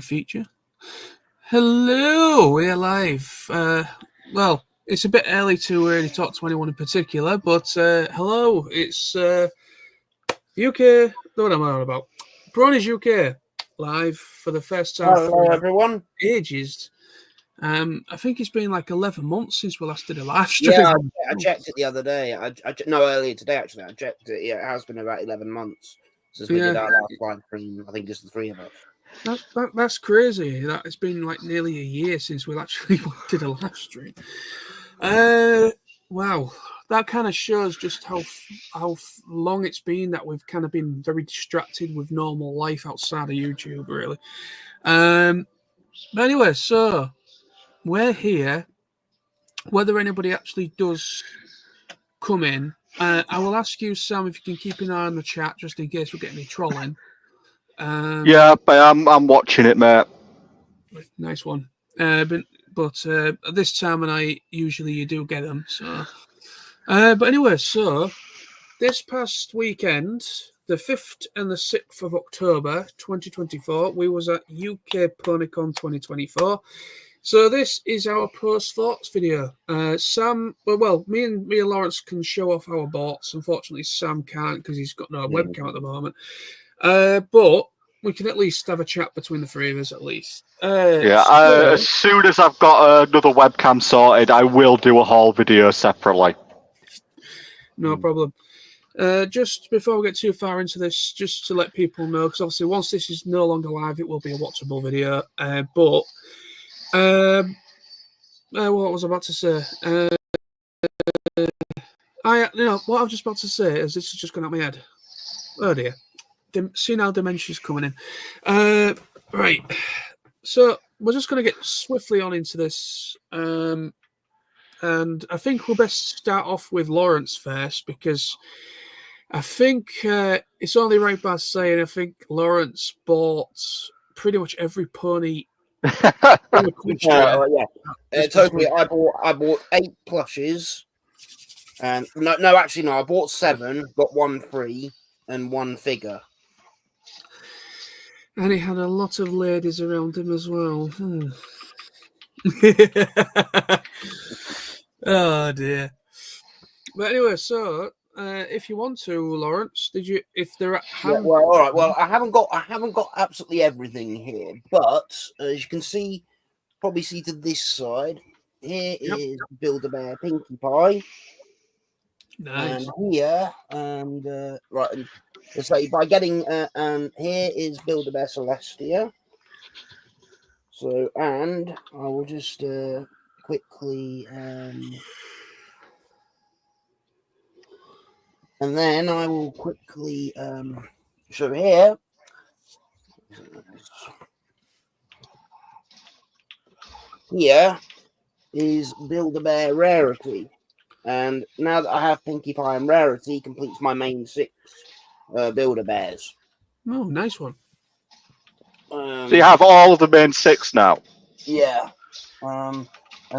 feature. Hello, we're live. Well, it's a bit early to really talk to anyone in particular, but hello, it's UK. What am I on about? Bronies UK live for the first time Hello, everyone. ages. I think it's been like 11 months since we last did a live stream. Yeah, I checked it the other day. Earlier today actually. I checked it. Yeah, it has been about 11 months since we did our last live stream. I think just the three of us. That's crazy. That it's been like nearly a year since we actually did a live stream. Wow, that kind of shows just how long it's been that we've kind of been very distracted with normal life outside of YouTube, really. But anyway, so we're here. Whether anybody actually does come in, I will ask you, Sam, if you can keep an eye on the chat just in case we get any trolling. Yeah, I'm watching it, mate. Nice one. But this time of night, usually you do get them. So, but anyway, so this past weekend, the 5th and the 6th of October, 2024, we was at UK PonyCon 2024. So this is our post thoughts video. Sam, well, me and Lawrence can show off our bots. Unfortunately, Sam can't because he's got no webcam at the moment. But we can at least have a chat between the three of us, at least. As soon as I've got another webcam sorted, I will do a whole video separately. No problem. Just before we get too far into this, just to let people know, because obviously once this is no longer live, it will be a watchable video. What was I about to say? What I was just about to say is this is just gone out my head. Oh dear. See now dementia's coming in. Right. So we're just going to get swiftly on into this. And I think we'll best start off with Lawrence first because I think it's only right by saying I think Lawrence bought pretty much every pony. Totally. I bought 8 plushes, and I bought 7, got 1 free, and 1 figure. And he had a lot of ladies around him as well. Oh dear. But anyway, so if you want to, Lawrence, did you? If there are, well, all right. Well, I haven't got absolutely everything here, but as you can see, probably see to this side. Here is Build-A-Bear Pinkie Pie. Nice. And here, right, and let's say by getting, here is Build-A-Bear Celestia. So, and I will just quickly, and then I will quickly show here. Here is Build-A-Bear Rarity. And now that I have Pinkie Pie and Rarity, completes my main 6 Build-A-Bears. Oh, nice one. So you have all of the main 6 now? Yeah. I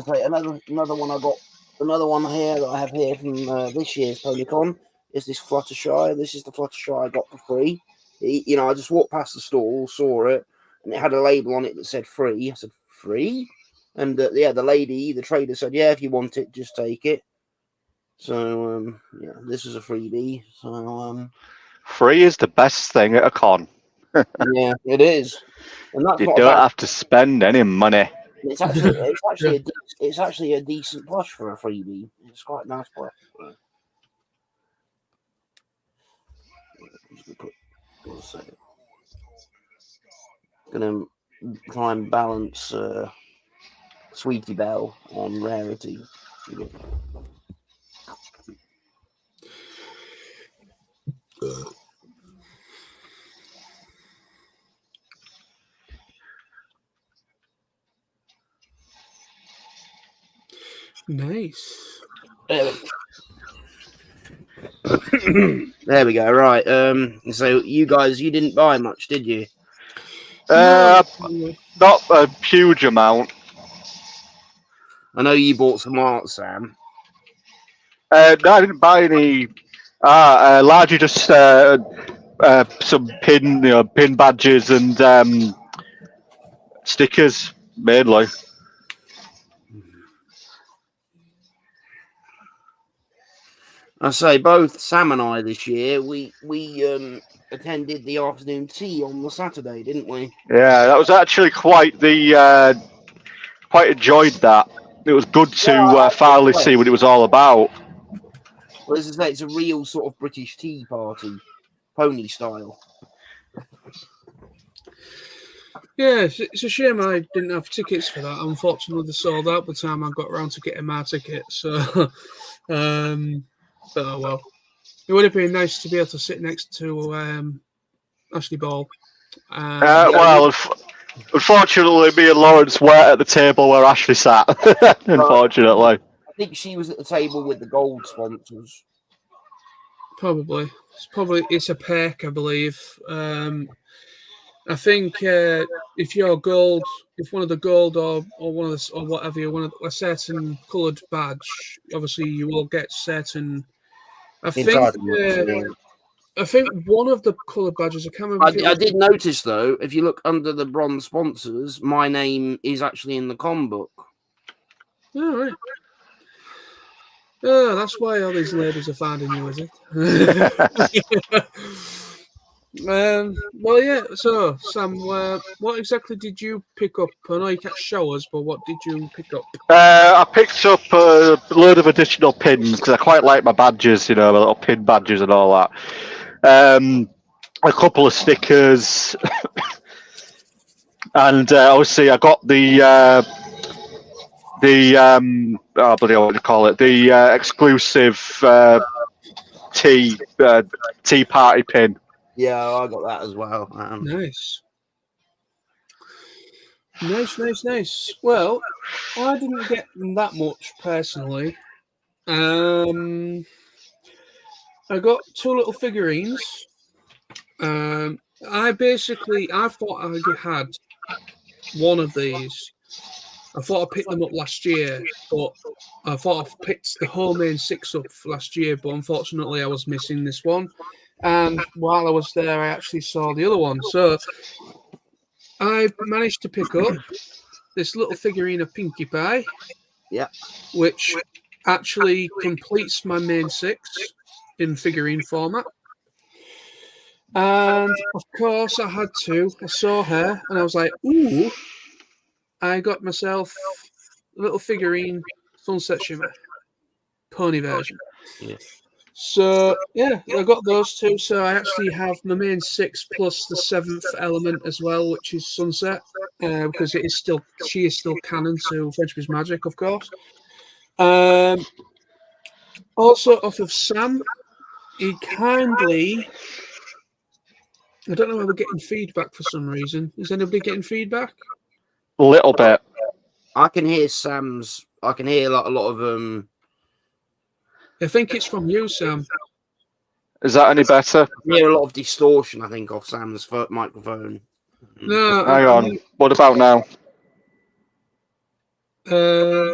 say another one I got, another one here that I have here from this year's PonyCon is this Fluttershy. This is the Fluttershy I got for free. I just walked past the stall, saw it, and it had a label on it that said free. I said, free? And the trader said, yeah, if you want it, just take it. So, this is a freebie. So, free is the best thing at a con. Yeah, it is. And that's you don't have to spend any money. It's actually a decent plush for a freebie. It's quite a nice plush. Gonna try and balance Sweetie Belle on Rarity. Nice. There we go. Right. So you guys, you didn't buy much, did you? Not a huge amount. I know you bought some art, Sam. No, I didn't buy any. Largely just some pin badges and Stickers, mainly. I say both Sam and I this year we attended the afternoon tea on the Saturday, didn't we? Yeah, that was actually quite the. Quite enjoyed that. It was good to finally see what it was all about. Well, as I say, it's a real sort of British tea party, pony style. Yeah, it's a shame I didn't have tickets for that. Unfortunately, they sold out by the time I got around to getting my ticket. So, but oh well. It would have been nice to be able to sit next to Ashley Ball. Well, unfortunately, me and Lawrence were at the table where Ashley sat. Unfortunately. I think she was at the table with the gold sponsors. Probably. It's a pack, I believe. I think if you're gold, if one of the gold or one of the, or whatever, you're one of a certain coloured badge, obviously you will get certain. I think one of the coloured badges. I can't remember. I did notice though, if you look under the bronze sponsors, my name is actually in the com book. Oh, right. Oh, that's why all these ladies are finding you, is it? Well, yeah. So, Sam, what exactly did you pick up? I know you catch showers, but what did you pick up? I picked up a load of additional pins because I quite like my badges, my little pin badges and all that. A couple of stickers, and obviously I got the what do you call it? The exclusive tea party pin. Yeah, I got that as well. Nice. Nice. Well, I didn't get that much personally. I got 2 little figurines. I thought I had one of these. I thought I picked them up last year, but I thought I picked the whole main 6 up last year, but unfortunately I was missing this one. And while I was there, I actually saw the other one. So I managed to pick up this little figurine of Pinkie Pie. Yeah. Which actually completes my main 6 in figurine format. And of course, I saw her, and I was like, ooh, I got myself a little figurine Sunset Shimmer pony version. Yeah. So, yeah, I got those 2. So I actually have my main 6 plus the 7th element as well, which is Sunset, because she is still canon to Friendship is Magic, of course. Also, off of Sam, he kindly. I don't know why we're getting feedback for some reason. Is anybody getting feedback? A little bit. I can hear Sam's. I can hear a lot of I think it's from you, Sam. Is that any better? I hear a lot of distortion. I think off Sam's microphone. No, hang on. What about now? No,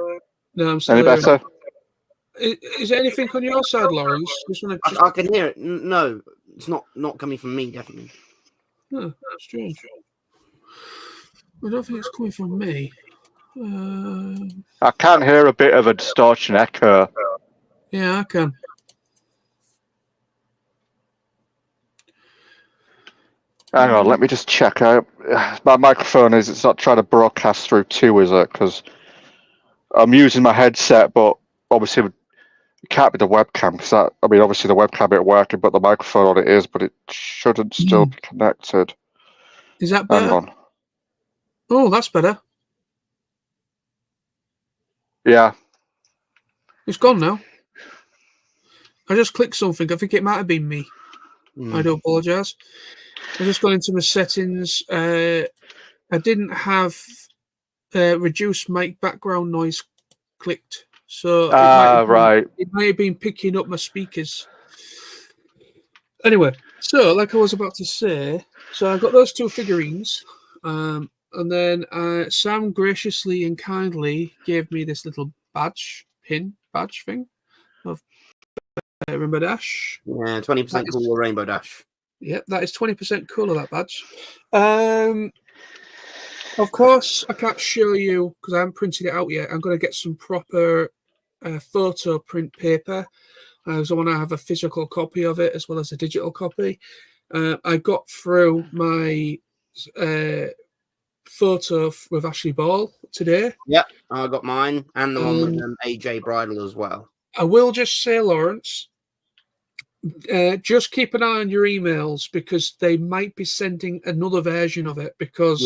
I'm still Any better? Is there anything on your side, Lawrence? I can hear it. No, it's not coming from me, definitely. Oh, strange. I don't think it's coming from me. I can hear a bit of a distortion echo. Yeah, I can. Hang on, let me just check. My microphone it's not trying to broadcast through too, is it? Because I'm using my headset, but obviously it can't be the webcam. Because obviously the webcam ain't working, but the microphone on it is, but it shouldn't still be connected. Is that better? Hang on. Oh, that's better. Yeah. It's gone now. I just clicked something. I think it might have been me. I do apologise. I just got into my settings. I didn't have reduce mic background noise clicked, so it might have been picking up my speakers. Anyway, so like I was about to say, so I got those 2 figurines, and then Sam graciously and kindly gave me this little badge thing of Rainbow Dash. Yeah, 20% cooler Rainbow Dash. Yep, that is 20% cooler, that badge. Of course, I can't show you because I haven't printed it out yet. I'm going to get some proper photo print paper. So I want to have a physical copy of it as well as a digital copy. I got through my photo with Ashley Ball today. Yep, I got mine and the one with AJ Bridal as well. I will just say, Lawrence, just keep an eye on your emails because they might be sending another version of it because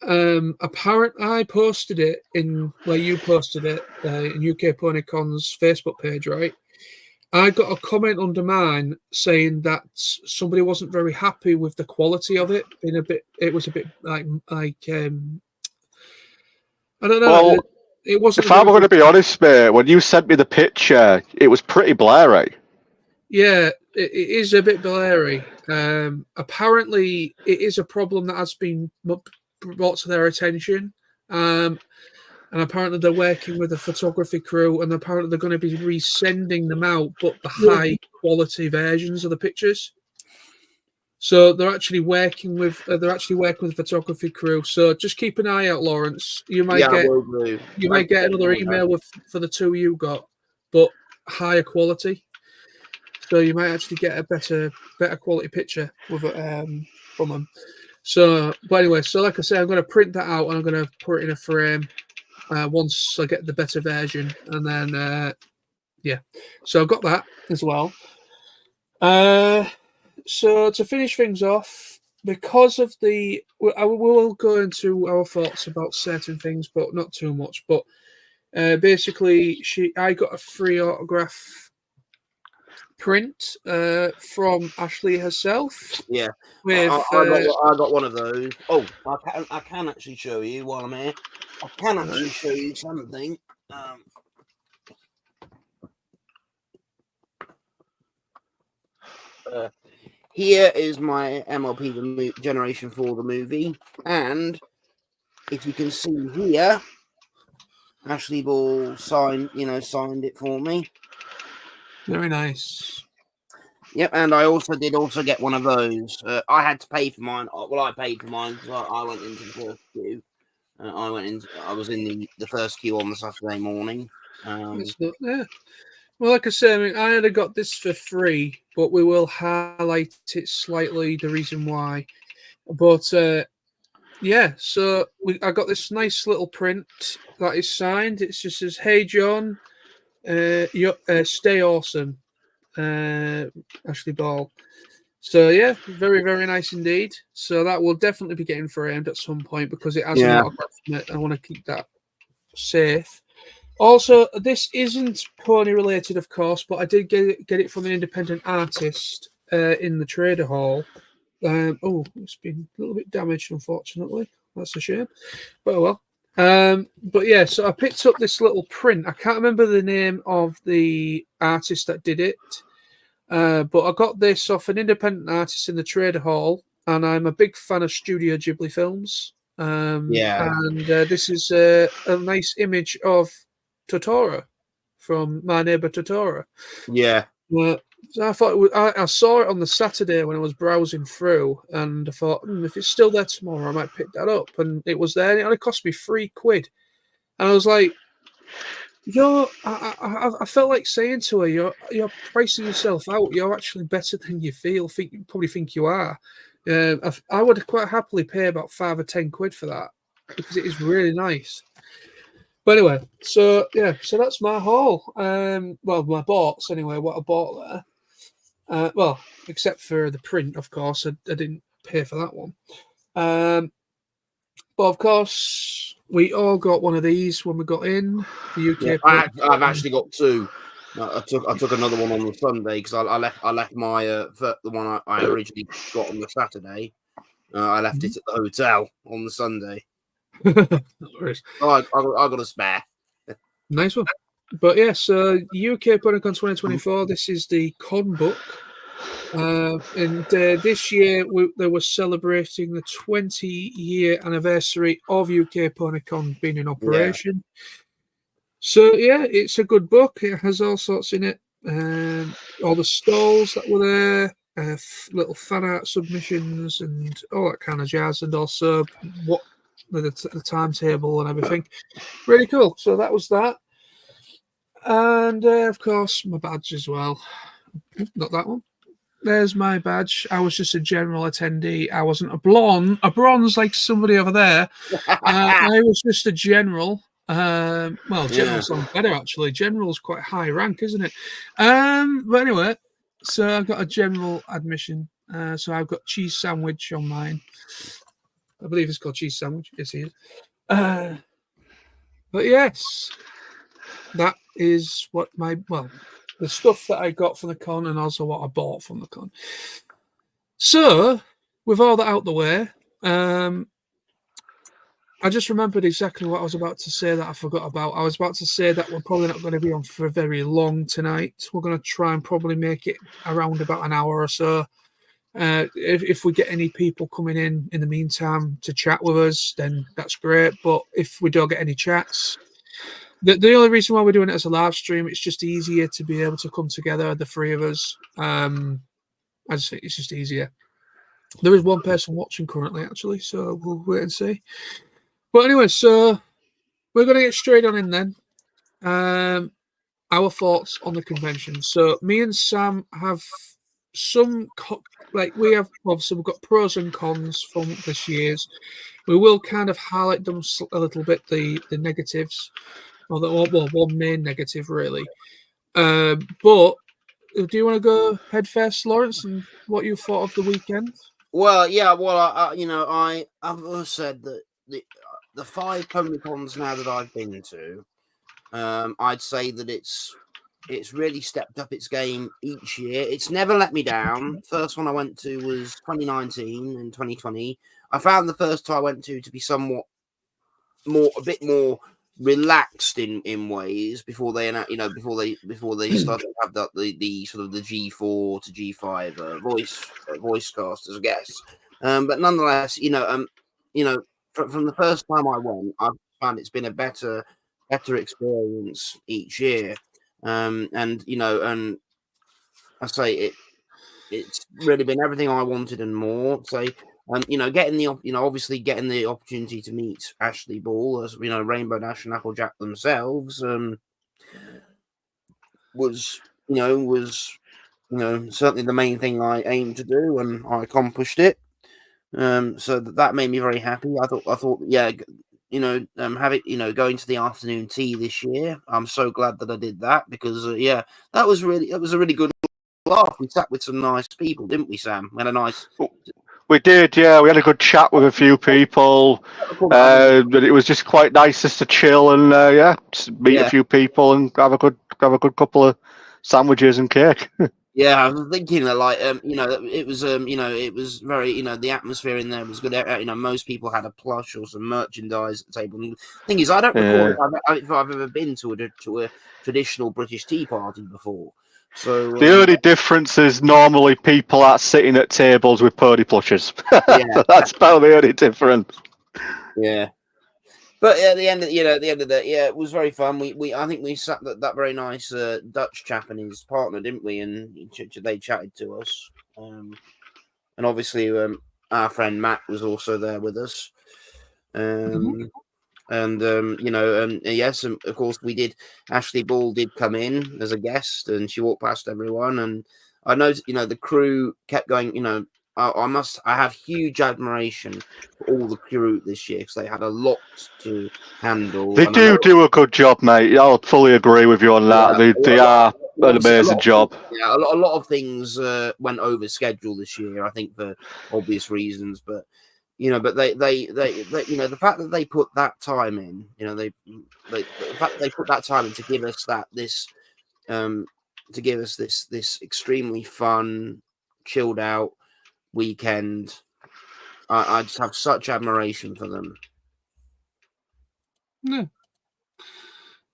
I posted it in where you posted it in UK PonyCon's Facebook page, right? I got a comment under mine saying that somebody wasn't very happy with the quality of it. It was a bit like I don't know. Well, it wasn't. If I'm going to be honest, mate, when you sent me the picture, it was pretty blurry. Yeah, it is a bit blurry. Apparently, it is a problem that has been brought to their attention. And apparently they're working with a photography crew, and apparently they're going to be resending them out, but the high quality versions of the pictures. So they're actually working with a photography crew. So just keep an eye out, Lawrence. You might get another email for the two you got, but higher quality. So you might actually get a better quality picture with from them. So, but anyway, so like I say, I'm going to print that out and I'm going to put it in a frame. Once I get the better version, and then so I've got that as well. So to finish things off, because of we will go into our thoughts about certain things, but not too much. But basically, I got a free autograph print from Ashley herself. Yeah, with I got one of those. Oh, I can actually show you while I'm here. I can actually show you something. Here is my MLP Generation 4 the movie, and if you can see here, Ashley Ball signed it for me. Very nice. Yep, and I also did get one of those. I had to pay for mine. Well, I paid for mine because I went into the first queue. I was in the first queue on the Saturday morning. Yeah. Well, like I said, I mean, I had got this for free, but we will highlight it slightly, the reason why. But yeah, so I got this nice little print that is signed. It just says, "Hey John, stay awesome, Ashley Ball." So yeah, very very nice indeed. So that will definitely be getting framed at some point because it has an autograph in it. I want to keep that safe. Also, this isn't pony related, of course, but I did get it from an independent artist in the Trader Hall. It's been a little bit damaged, unfortunately. That's a shame. But oh well. But yeah, so I picked up this little print. I can't remember the name of the artist that did it. But I got this off an independent artist in the Trader Hall, and I'm a big fan of Studio Ghibli films. And this is a nice image of Totoro from My Neighbor Totoro. Yeah. So I thought I saw it on the Saturday when I was browsing through, and I thought if it's still there tomorrow, I might pick that up. And it was there, and it only cost me £3. And I was like, I felt like saying to her, you're pricing yourself out. You're actually better than you feel. You probably think you are. I would quite happily pay about £5 or £10 for that because it is really nice. But anyway, so that's my haul. Well, my box anyway. What I bought there. Well, except for the print, of course, I didn't pay for that one. But of course, we all got one of these when we got in the UK. Yeah, I've actually got two. I took another one on the Sunday because I left my the one I originally got on the Saturday. I left it at the hotel on the Sunday. No worries. I got a spare. Nice one. But yeah, so UK PonyCon 2024. This is the con book. And this year they were celebrating the 20-year anniversary of UK PonyCon being in operation. Yeah. So yeah, it's a good book. It has all sorts in it. All the stalls that were there, little fan art submissions, and all that kind of jazz. And also with the timetable and everything. Really cool. So that was that. And of course, my badge as well. Not that one. There's my badge. I was just a general attendee. I wasn't a bronze like somebody over there. I was just a general. Well, general sounds better actually. General's quite high rank, isn't it? But anyway, so I've got a general admission. So I've got cheese sandwich on mine. I believe it's called cheese sandwich. Yes, it is. But yes, that is what the stuff that I got from the con and also what I bought from the con. So, with all that out the way, I just remembered exactly what I was about to say that I forgot about. I was about to say that we're probably not going to be on for very long tonight. We're going to try and probably make it around about an hour or so. If we get any people coming in the meantime to chat with us, then that's great. But if we don't get any chats, the only reason why we're doing it as a live stream, it's just easier to be able to come together, the three of us. I just think it's just easier. There is one person watching currently, actually, so we'll wait and see. But anyway, so we're going to get straight on in then. Our thoughts on the convention. So me and Sam have some, we have, obviously we've got pros and cons from this year's. We will kind of highlight them a little bit, the negatives. One main negative, really. But do you want to go head first, Lawrence, and what you thought of the weekend? Well, yeah. Well, I've always said that the 5 PonyCons now that I've been to, I'd say that it's really stepped up its game each year. It's never let me down. First one I went to was 2019 and 2020. I found the first two I went to be somewhat a bit more relaxed in ways before they started to have the sort of the G4 to G5 voice cast as guests. But nonetheless, from the first time I went, I've found it's been a better experience each year. And I say it's really been everything I wanted and more. So, obviously getting the opportunity to meet Ashley Ball, as Rainbow Dash and Applejack themselves, was certainly the main thing I aimed to do, and I accomplished it. So that made me very happy. I thought, yeah, going to the afternoon tea this year, I'm so glad that I did that because, that was a really good laugh. We sat with some nice people, didn't we, Sam? We had a nice. We did, yeah. We had a good chat with a few people. But it was just quite nice just to chill and meet a few people and have a good couple of sandwiches and cake. Yeah, I was thinking that, it was very, the atmosphere in there was good. Most people had a plush or some merchandise at the table. And the thing is, I don't recall if I've ever been to a traditional British tea party before. So the only difference is normally people are sitting at tables with pony plushes. So that's about the only difference. Yeah. But at the end of it was very fun. I think we sat that very nice Dutch chap and his partner, didn't we? And they chatted to us. And obviously our friend Matt was also there with us. And yes, and of course we did. Ashley Ball did come in as a guest, and she walked past everyone. And I noticed, the crew kept going. I have huge admiration for all the crew this year because they had a lot to handle. They do a good job, mate. I'll fully agree with you on that. They are an amazing job. Yeah, a lot of things went over schedule this year, I think, for obvious reasons, but. But they the fact that they put that time in, the fact that they put that time in to give us this extremely fun, chilled out weekend. I just have such admiration for them.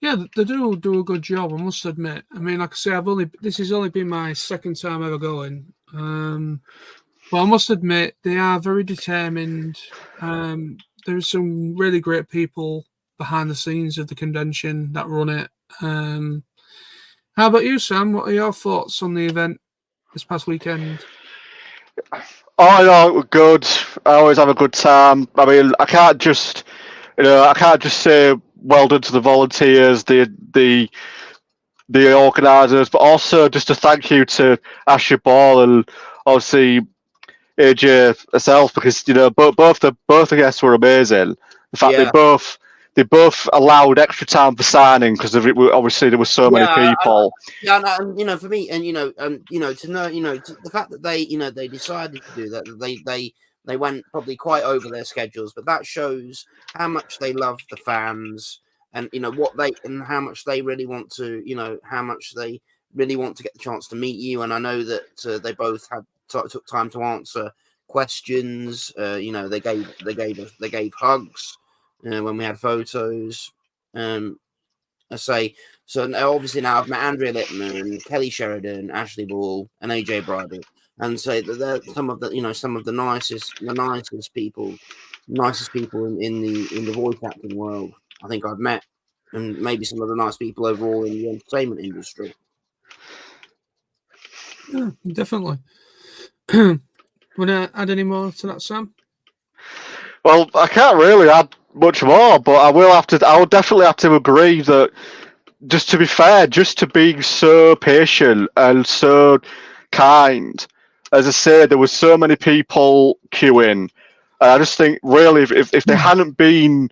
Yeah, they do a good job, I must admit. I mean, like I say, this has only been my second time ever going. But I must admit, they are very determined. There's some really great people behind the scenes of the convention that run it. How about you, Sam? What are your thoughts on the event this past weekend? Oh no, good. I always have a good time. I mean, I can't just say well done to the volunteers, the organisers, but also just a thank you to Ashley Ball and obviously AJ herself, because both the guests were amazing. The fact Yeah. they both allowed extra time for signing because obviously there were so many people. And for me, and to know, the fact that they decided to do that, they went probably quite over their schedules, but that shows how much they love the fans, and how much they really want to, how much they really want to get the chance to meet you. And I know that they both took time to answer questions. They gave hugs when we had photos. I say so. Obviously, now I've met Andrea Lippman, Kelly Sheridan, Ashley Ball, and AJ Bridle, and say that they're some of the nicest people in the voice acting world I think I've met, and maybe some of the nice people overall in the entertainment industry. Yeah, definitely. Want to add any more to that, Sam? Well, I can't really add much more, but I will definitely have to agree that, just to be fair, just to being so patient and so kind. As I say, there were so many people queuing. I just think, really, if they hadn't been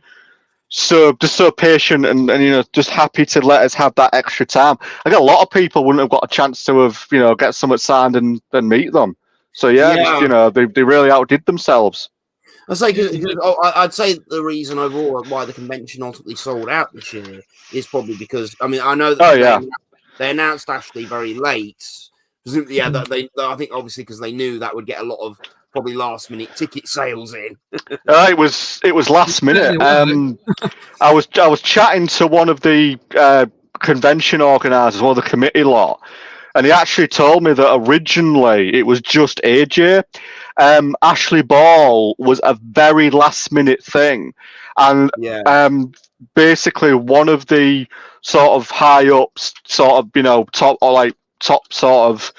so patient and just happy to let us have that extra time, I think a lot of people wouldn't have got a chance to have get something signed and meet them. So they really outdid themselves. I'd say the reason overall why the convention ultimately sold out this year is probably because I know that they announced Ashley very late. Yeah, I think obviously because they knew that would get a lot of probably last minute ticket sales in. It was last minute. I was chatting to one of the convention organisers, one of the committee lot, and he actually told me that originally it was just AJ. Ashley Ball was a very last minute thing, and basically one of the sort of high ups, sort of top sort of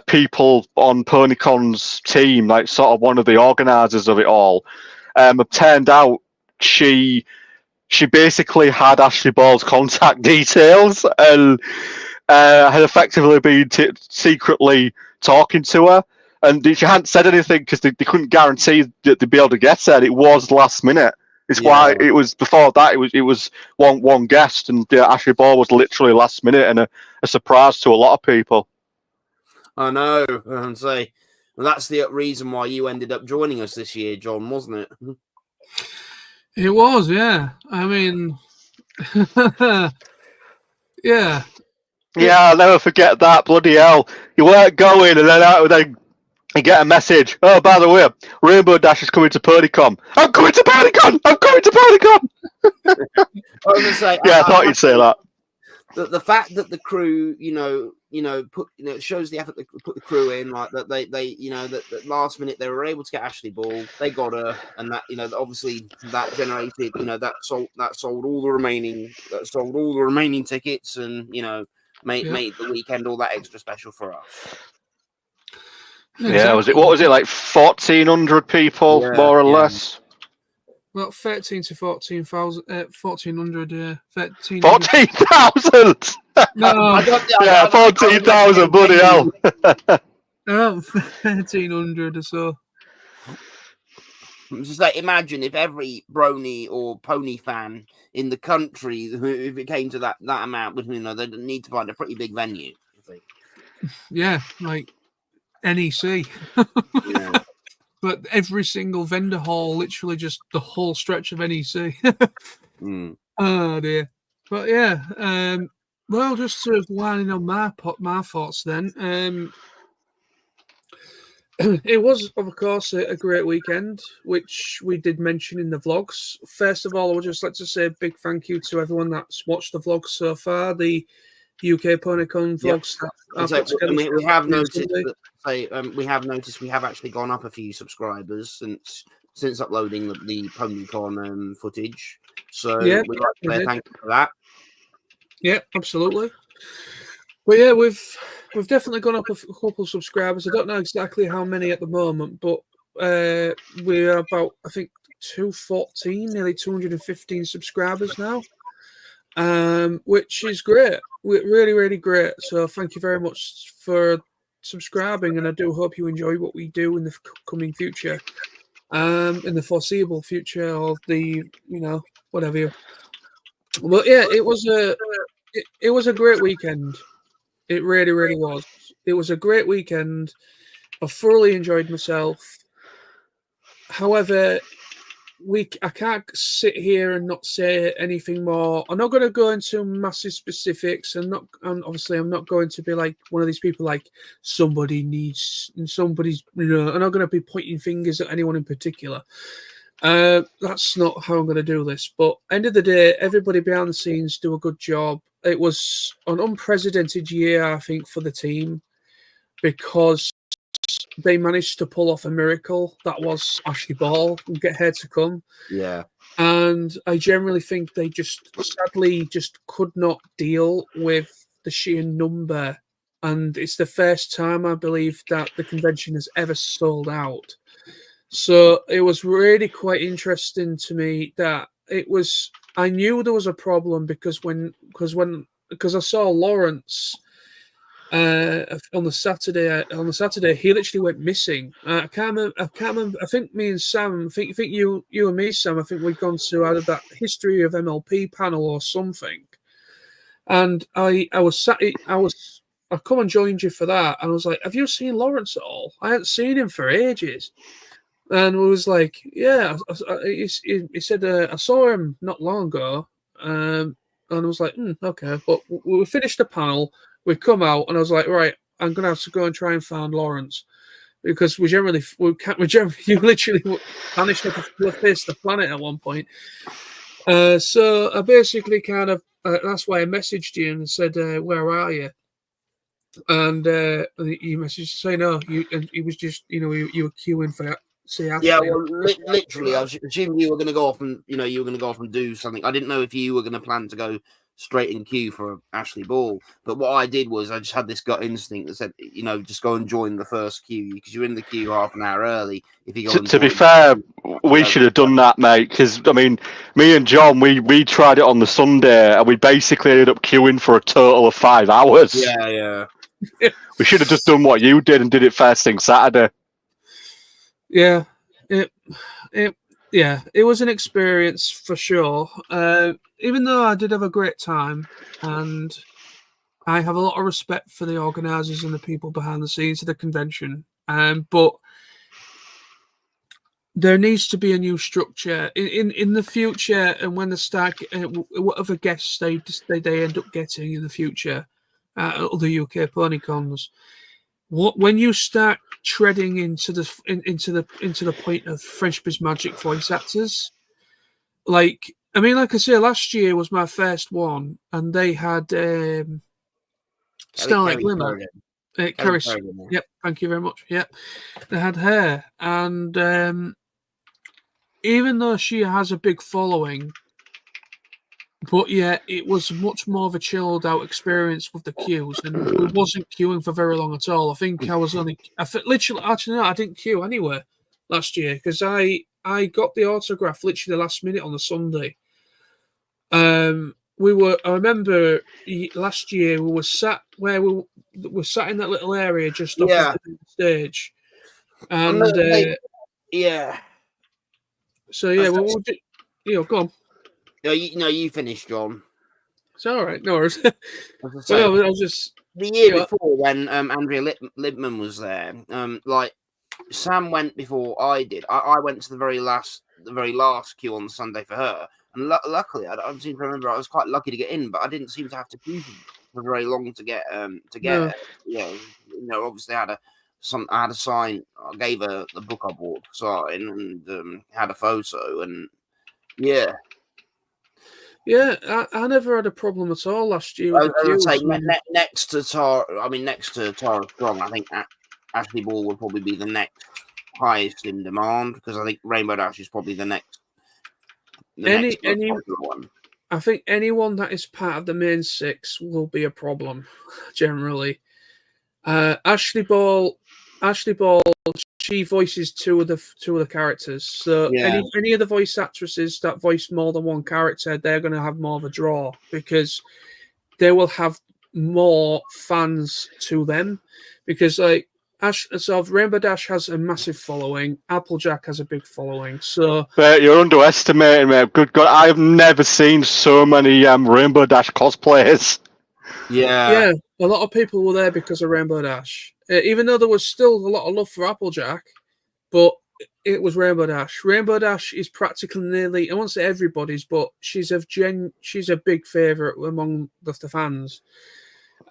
people on PonyCon's team, like sort of one of the organisers of it all. It turned out she basically had Ashley Ball's contact details and had effectively been secretly talking to her. And she hadn't said anything because they couldn't guarantee that they'd be able to get her. And it was last minute. It's why it was before that. It was one guest, and Ashley Ball was literally last minute and a surprise to a lot of people. I know, and say that's the reason why you ended up joining us this year, John, wasn't it? It was, yeah. I mean, yeah. Yeah, I'll never forget that. Bloody hell. You weren't going, and then you get a message. Oh, by the way, Rainbow Dash is coming to PonyCon. I'm coming to PonyCon! I'm coming to PonyCon! I was gonna say, I thought you'd say that. The fact that the crew, it shows the effort they put the crew in, like that they that last minute they were able to get Ashley Ball, they got her, and that obviously that generated, that sold all the remaining tickets, and made the weekend all that extra special for us. Exactly. Yeah, what was it like 1,400 people, more or less? Well, 13 to 14,000, 1,400, yeah. 14,000? No. 14,000, bloody hell. 1,300 or so. Just like, imagine if every Brony or Pony fan in the country, if it came to that amount, they'd need to find a pretty big venue, I think. Yeah, like NEC. But every single vendor hall, literally just the whole stretch of NEC. Oh dear. But yeah, well, just sort of lining on my thoughts then. It was, of course, a great weekend, which we did mention in the vlogs. First of all, I would just like to say a big thank you to everyone that's watched the vlogs so far. The UK PonyCon vlogs. We have noticed we have actually gone up a few subscribers since uploading the PonyCon footage. So we'd like to say thank you for that. Yeah, absolutely. But yeah, we've definitely gone up a couple of subscribers. I don't know exactly how many at the moment, but we're about, I think, 214, nearly 215 subscribers now, which is great. Really, really great. So thank you very much for subscribing, and I do hope you enjoy what we do in the coming future, in the foreseeable future, or the whatever. But yeah, it was a great weekend. It really, really was. It was a great weekend. I thoroughly enjoyed myself. However, I can't sit here and not say anything more. I'm not going to go into massive specifics, and obviously I'm not going to be like one of these people like somebody's. I'm not going to be pointing fingers at anyone in particular. That's not how I'm going to do this. But end of the day, everybody behind the scenes do a good job. It was an unprecedented year, I think, for the team, because they managed to pull off a miracle that was Ashley Ball and get her to come. Yeah. And I generally think they sadly could not deal with the sheer number. And it's the first time, I believe, that the convention has ever sold out. So it was really quite interesting to me that I knew there was a problem because I saw Lawrence on the Saturday he literally went missing. I can't remember. I think me and Sam, I think you and me, Sam, I think we'd gone to either that history of MLP panel or something. And I come and joined you for that, and I was like, "Have you seen Lawrence at all? I hadn't seen him for ages." And we was like, "Yeah." He said, "I saw him not long ago," and I was like, "Okay." But we finished the panel. We come out, and I was like, "Right, I'm gonna have to go and try and find Lawrence." Because you literally vanished off the face of the planet at one point. So I basically kind of that's why I messaged you and said, "Where are you?" And you messaged saying, "No, you." And he was just, you were queuing for that. See, Ashley. Yeah, well, literally, I assumed you were going to go off and do something. I didn't know if you were going to plan to go straight in queue for Ashley Ball. But what I did was I just had this gut instinct that said, just go and join the first queue because you're in the queue half an hour early. If you go to be fair, we should have done that, mate. Because I mean, me and John, we tried it on the Sunday, and we basically ended up queuing for a total of 5 hours. Yeah. We should have just done what you did and did it first thing Saturday. Yeah, it was an experience for sure. Even though I did have a great time, and I have a lot of respect for the organisers and the people behind the scenes of the convention. But there needs to be a new structure in the future, and when they start, whatever guests they end up getting in the future at other UK PonyCons. When you start treading into the point of French Biz Magic voice actors, like I say, last year was my first one, and they had Starlight Glimmer. Yep, thank you very much. Yep, they had her, and even though she has a big following, but yeah, it was much more of a chilled out experience with the queues, and we wasn't queuing for very long at all. I think I was literally, actually, no, I didn't queue anywhere last year because I got the autograph literally the last minute on the Sunday. I remember last year we were sat where we were sat in that little area just off of the stage, and yeah. So yeah, go on. No, you finished, John. It's all right, no worries. I was just the year before when Andrea Libman was there. Like Sam went before I did. I went to the very last queue on Sunday for her, and luckily I don't seem to remember. I was quite lucky to get in, but I didn't seem to have to queue for very long to get No. Obviously I had a sign. I gave her the book I bought to sign, and had a photo, and yeah. Yeah, I never had a problem at all last year with the queues. Next to Tara Strong, I think Ashley Ball would probably be the next highest in demand because I think Rainbow Dash is probably the next. Next one. I think anyone that is part of the main six will be a problem generally. Ashley Ball, she voices two of the characters. So Yeah. any of the voice actresses that voice more than one character, they're going to have more of a draw because they will have more fans to them. Because like Rainbow Dash has a massive following, Applejack has a big following. So But you're underestimating, mate. Good God, I've never seen so many Rainbow Dash cosplayers. Yeah. a lot of people were there because of Rainbow Dash. Even though there was still a lot of love for Applejack, but it was Rainbow Dash. Rainbow Dash is practically nearly, I won't say everybody's, but she's a big favourite among the fans.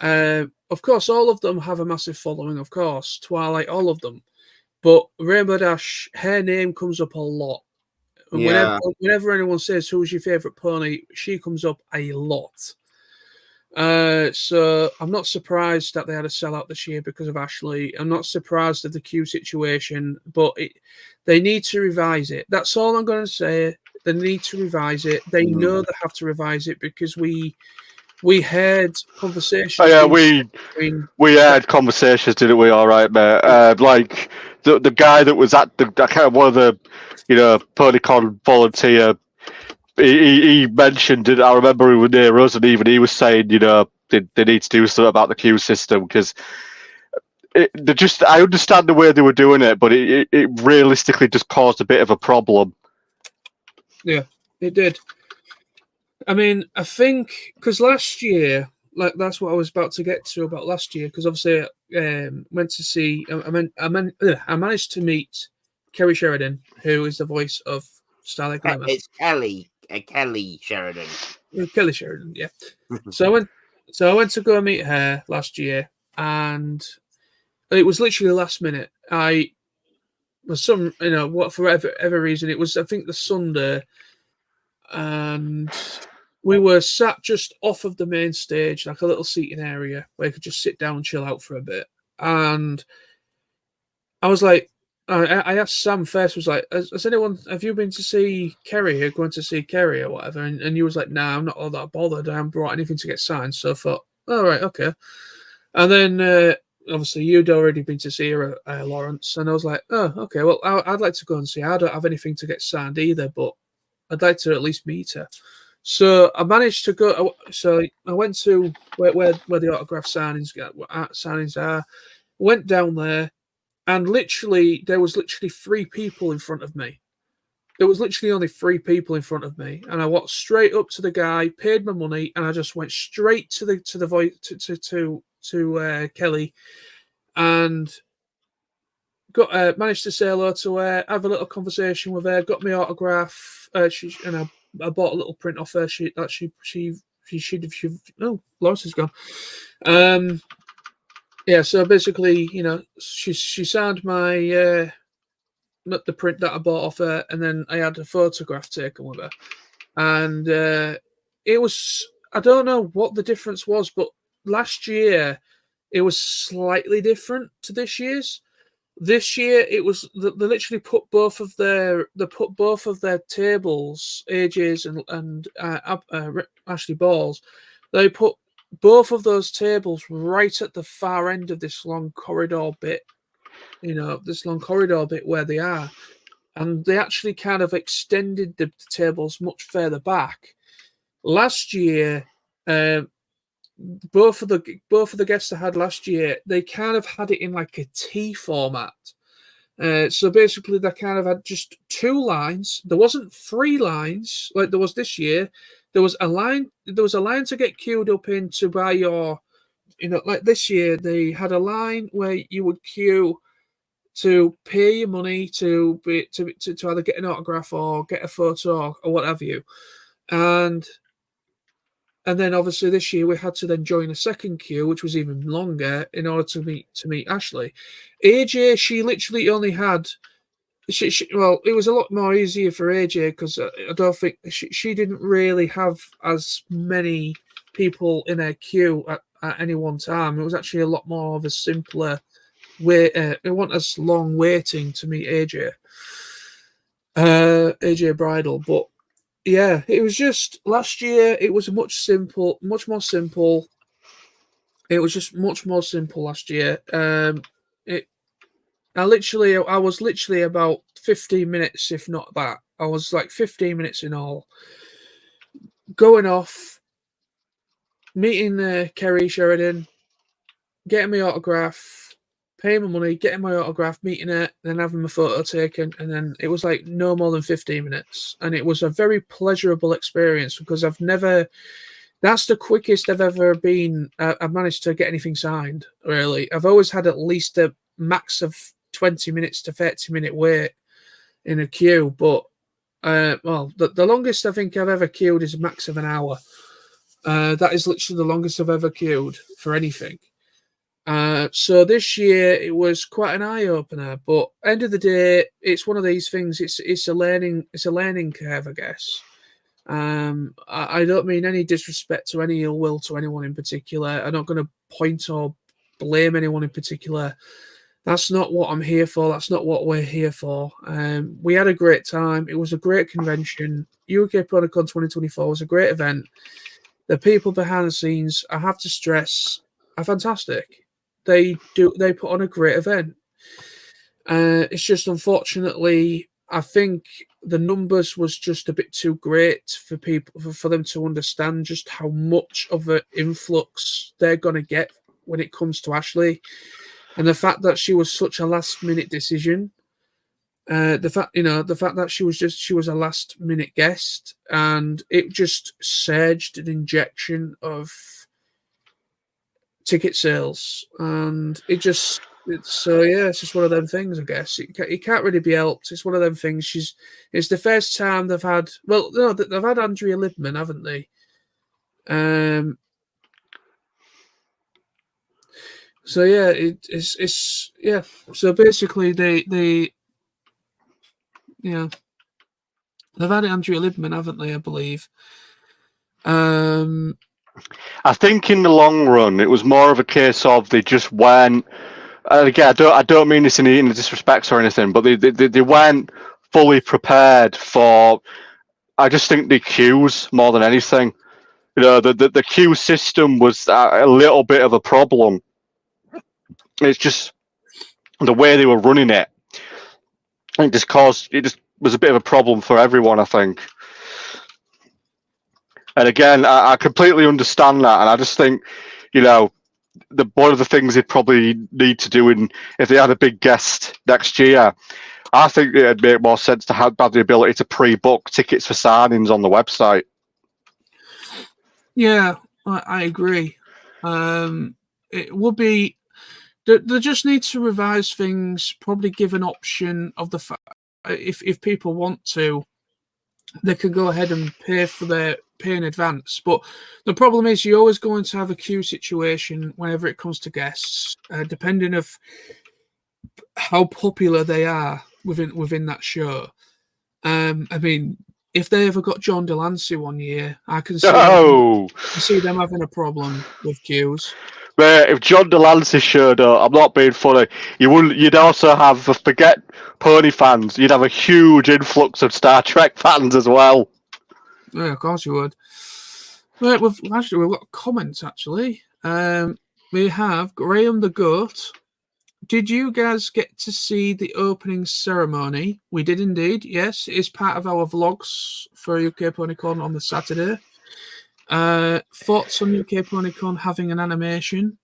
Of course, all of them have a massive following, of course. Twilight, all of them. But Rainbow Dash, her name comes up a lot. And Yeah. whenever anyone says who's your favourite pony, she comes up a lot. So I'm not surprised that they had a sellout this year because of Ashley. I'm not surprised at the queue situation, but they need to revise it. That's all I'm going to say. They need to revise it. They know they have to revise it because we had conversations. Oh, yeah, we had conversations, didn't we? All right, mate. Like the guy that was at the kind of one of the PonyCon volunteer. He mentioned it. I remember he was near us, and even he was saying, they need to do something about the queue system because I understand the way they were doing it, but it realistically just caused a bit of a problem. Yeah, it did. I mean, I think because last year, like that's what I was about to get to about last year. Because obviously, went to see. I managed to meet Kerry Sheridan, who is the voice of Starlight Glimmer. It's Kelly Sheridan. Kelly Sheridan, yeah. So I went to go meet her last year, and it was literally last minute. I was for whatever reason, it was I think the Sunday, and we were sat just off of the main stage, like a little seating area where you could just sit down and chill out for a bit. And I was like, I asked Sam first, was like, have you been to see Kerry or going to see Kerry or whatever? And he was like, nah, I'm not all that bothered. I haven't brought anything to get signed. So I thought, all right, okay. And then obviously you'd already been to see her, Lawrence. And I was like, oh, okay, well, I'd like to go and see her. I don't have anything to get signed either, but I'd like to at least meet her. So I managed to go. So I went to where the autograph signings are. Went down there, and there was literally 3 people in front of me. There was literally only 3 people in front of me, and I walked straight up to the guy, paid my money, and I just went straight to the voice to Kelly, and got managed to say hello to her, have a little conversation with her, got my autograph. I bought a little print off her. Lawrence is gone. Yeah, so basically, she signed my the print that I bought off her, and then I had a photograph taken with her. And it was, I don't know what the difference was, but last year it was slightly different to this year's. This year it was they literally put both of their tables, AJ's and Ashley Ball's. They put both of those tables right at the far end of this long corridor bit, this long corridor bit where they are, and they actually kind of extended the tables much further back. Last year, both of the guests I had last year, they kind of had it in like a T format. So basically, they kind of had just 2 lines. There wasn't 3 lines like there was this year. There was a line. There was a line to get queued up in to buy your, like this year they had a line where you would queue to pay your money to either get an autograph or get a photo or what have you, and then obviously this year we had to then join a second queue, which was even longer, in order to meet Ashley. AJ, she literally only had. Well, it was a lot more easier for AJ because I don't think she didn't really have as many people in her queue at any one time. It was actually a lot more of a simpler way. It wasn't as long waiting to meet AJ Bridal, but yeah, it was just last year. It was much more simple. It was just much more simple last year. I was literally about 15 minutes, if not that. I was like 15 minutes in all. Going off, meeting Kerry Sheridan, getting my autograph, paying my money, getting my autograph, meeting her, then having my photo taken, and then it was like no more than 15 minutes. And it was a very pleasurable experience because that's the quickest I've ever been. I've managed to get anything signed, really. I've always had at least a max of 20 minutes to 30-minute wait in a queue, but the longest I think I've ever queued is a max of an hour. That is literally the longest I've ever queued for anything. So this year it was quite an eye opener, but end of the day, it's one of these things. It's a learning curve, I guess. I don't mean any disrespect to any ill will to anyone in particular. I'm not going to point or blame anyone in particular. That's not what I'm here for. That's not what we're here for. We had a great time. It was a great convention. UK PonyCon 2024 was a great event. The people behind the scenes, I have to stress, are fantastic. They put on a great event. It's just unfortunately, I think the numbers was just a bit too great for people for them to understand just how much of an influx they're gonna get when it comes to Ashley, and the fact that she was such a last minute decision. The fact that she was a last minute guest, and it just surged an injection of ticket sales, and it's just one of them things, I guess. It can't really be helped. It's one of them things. It's the first time they've had Andrea Libman, haven't they? So yeah, it's yeah. So basically, they've had Andrea Libman, haven't they? I believe. I think in the long run, it was more of a case of they just weren't. Again, I don't mean this in a disrespect or anything, but they weren't fully prepared for. I just think the queues more than anything. The queue system was a little bit of a problem. It's just the way they were running it. It just was a bit of a problem for everyone, I think. And again, I completely understand that, and I just think, one of the things they probably need to do if they had a big guest next year, I think it'd make more sense to have the ability to pre-book tickets for signings on the website. Yeah, I agree. It would be. They just need to revise things. Probably give an option of the fact if people want to, they can go ahead and pay in advance. But the problem is you're always going to have a queue situation whenever it comes to guests, depending of how popular they are within that show. I mean, if they ever got John Delancey one year, I can see them having a problem with queues. But if John Delancey showed up, I'm not being funny. You'd also have, forget pony fans. You'd have a huge influx of Star Trek fans as well. Yeah, of course you would. Right, we've got comments actually. We have Graham the Goat. Did you guys get to see the opening ceremony? We did indeed. Yes, it is part of our vlogs for UK PonyCon on the Saturday. Thoughts on UK PonyCon having an animation?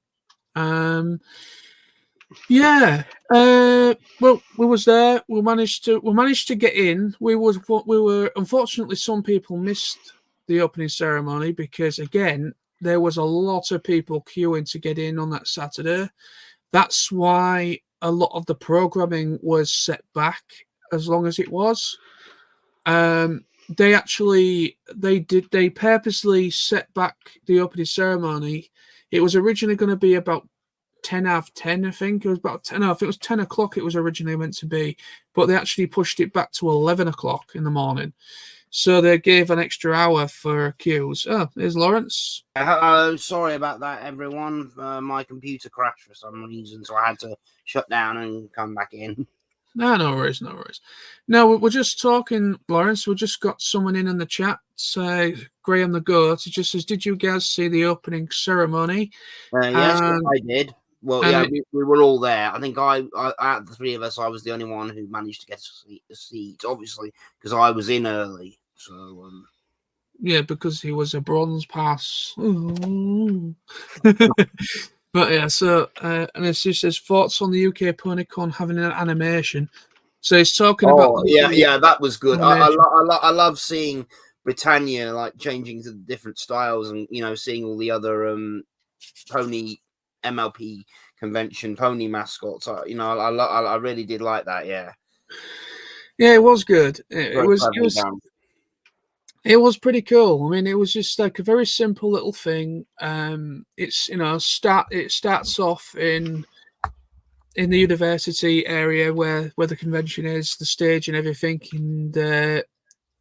Yeah. Well, we was there. We managed to get in. We were unfortunately some people missed the opening ceremony because again there was a lot of people queuing to get in on that Saturday. That's why a lot of the programming was set back as long as it was. They purposely set back the opening ceremony. It was originally going to be about 10 after 10, I think. It was about 10. No, I think it was 10 o'clock it was originally meant to be, but they actually pushed it back to 11 o'clock in the morning. So they gave an extra hour for queues. Oh, there's Lawrence. Hello, sorry about that, everyone. My computer crashed for some reason, so I had to shut down and come back in. No worries, no worries. No, we're just talking, Lawrence. We just got someone in the chat. Graham the Goat. He just says, "Did you guys see the opening ceremony?" Yes, I did. Well, yeah, we were all there. I think I out of the three of us, I was the only one who managed to get a seat, obviously, because I was in early. So, yeah, because he was a bronze pass. But yeah, so and it says thoughts on the UK PonyCon having an animation. So he's talking about. Yeah, that was good. I Animation. love seeing Britannia like changing to the different styles, and seeing all the other pony MLP convention pony mascots. I really did like that. Yeah, it was good. It was pretty cool. I mean, it was just like a very simple little thing. It's it starts off in the university area where the convention is, the stage and everything, and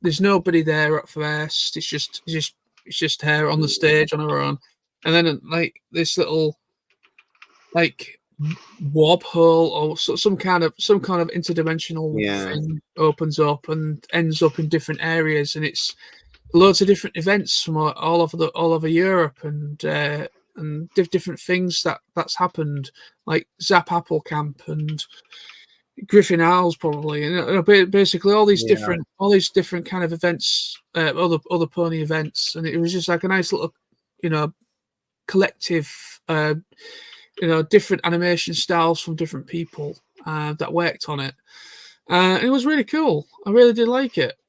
there's nobody there at first. It's just her on the stage on her own, and then like this little like warp hole or some kind of interdimensional thing opens up and ends up in different areas, and it's loads of different events from all over Europe and different things that's happened, like Zap Apple Camp and Griffin Isles probably, and basically all these different kind of events, other pony events, and it was just like a nice little, collective, different animation styles from different people that worked on it. It was really cool. I really did like it.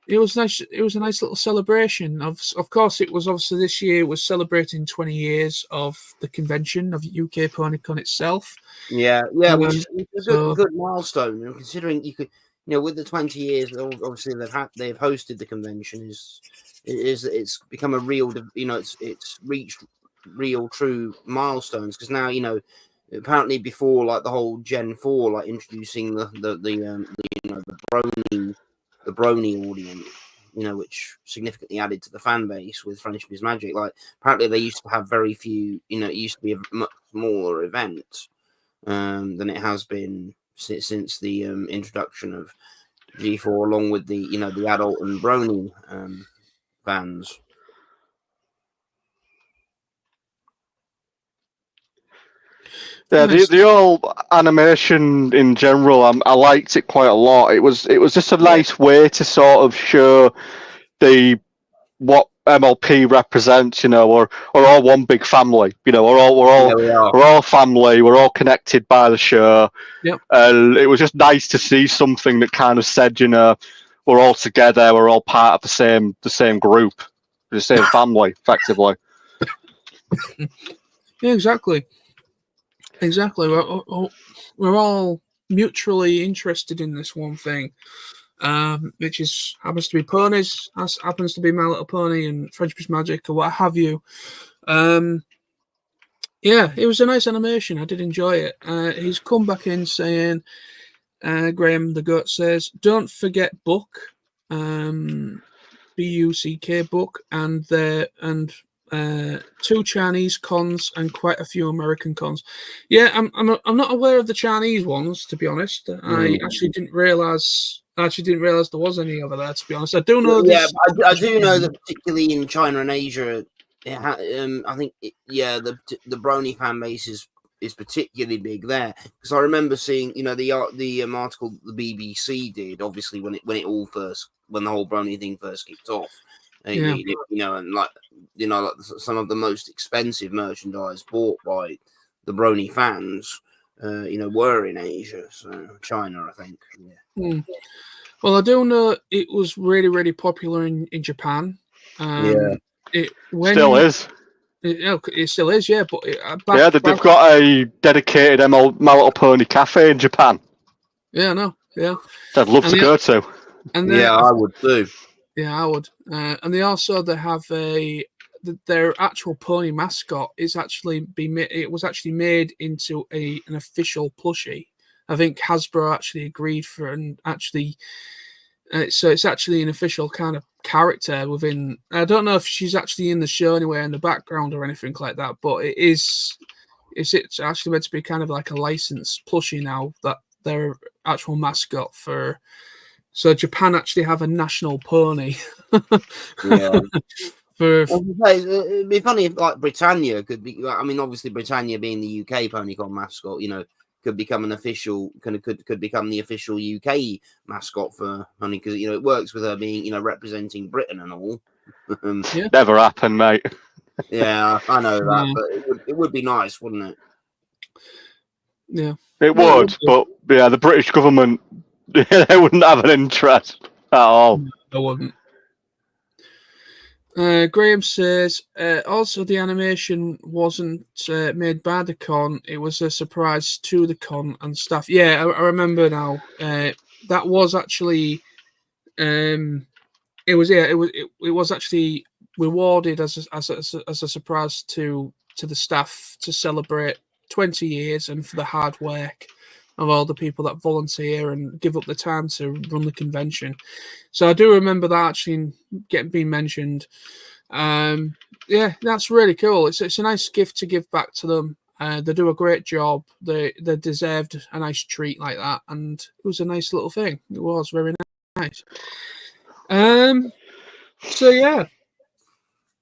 It was nice. It was a nice little celebration. Of course, it was obviously this year it was celebrating 20 years of the convention of UK PonyCon itself. Yeah, which is a good milestone. Considering you could, with the 20 years, obviously they've hosted the convention. It's become a real, it's reached real true milestones, because now apparently before, like the whole Gen 4, like introducing the Brony audience, which significantly added to the fan base with Friendship is Magic. Like apparently they used to have very few, it used to be a much smaller event than it has been since the introduction of G4, along with the the adult and Brony fans. Yeah, the whole animation in general, I liked it quite a lot. It was just a nice way to sort of show what MLP represents. We're all one big family. We're all family. We're all connected by the show. Yep. And it was just nice to see something that kind of said, we're all together. We're all part of the same group, the same family, effectively. Yeah, exactly. We're all mutually interested in this one thing, which happens to be ponies, happens to be My Little Pony and Friendship is Magic or what have you. Yeah, it was a nice animation. I did enjoy it. He's come back in saying, Graham the Goat says, "Don't forget Book, BUCK Book, and 2 Chinese cons and quite a few American cons." Yeah, I'm not aware of the Chinese ones, to be honest. I actually didn't realize there was any over there, to be honest. I do know this. Yeah, I do know that particularly in China and Asia, I think the Brony fan base is particularly big there, because I remember seeing the article the BBC did, obviously when the whole Brony thing first kicked off. And like some of the most expensive merchandise bought by the Brony fans, were in Asia, so China, I think. Yeah. Well, I do know it was really, really popular in Japan. It still is. It still is, yeah. But they've got a dedicated My Little Pony cafe in Japan. Yeah, no, yeah. I'd love to go to. And I would too. Yeah, I would. And they have their actual pony mascot is actually was actually made into an official plushie. I think Hasbro actually agreed for, and actually, so it's actually an official kind of character within. I don't know if she's actually in the show anywhere in the background or anything like that, but it's actually meant to be kind of like a licensed plushie now that their actual mascot for. So Japan actually have a national pony. Yeah. For It'd be funny if like Britannia could be. I mean, obviously Britannia being the UK PonyCon mascot, could become an official could become the official UK mascot for Honey, because it works with her being representing Britain and all. Yeah. Never happened, mate. Yeah, I know that, Yeah. but it would be nice, wouldn't it? Yeah. It Yeah, would, but yeah, the British government they wouldn't have an interest at all. I wouldn't. Graham says, also the animation wasn't made by the con, it was a surprise to the con and staff. Yeah, I remember now. That was actually it was actually rewarded as a surprise to the staff to celebrate 20 years and for the hard work of all the people that volunteer and give up the time to run the convention. So I do remember that actually being mentioned. Yeah, that's really cool. It's a nice gift to give back to them. They do a great job. They deserved a nice treat like that, and it was a nice little thing. It was very nice. So yeah.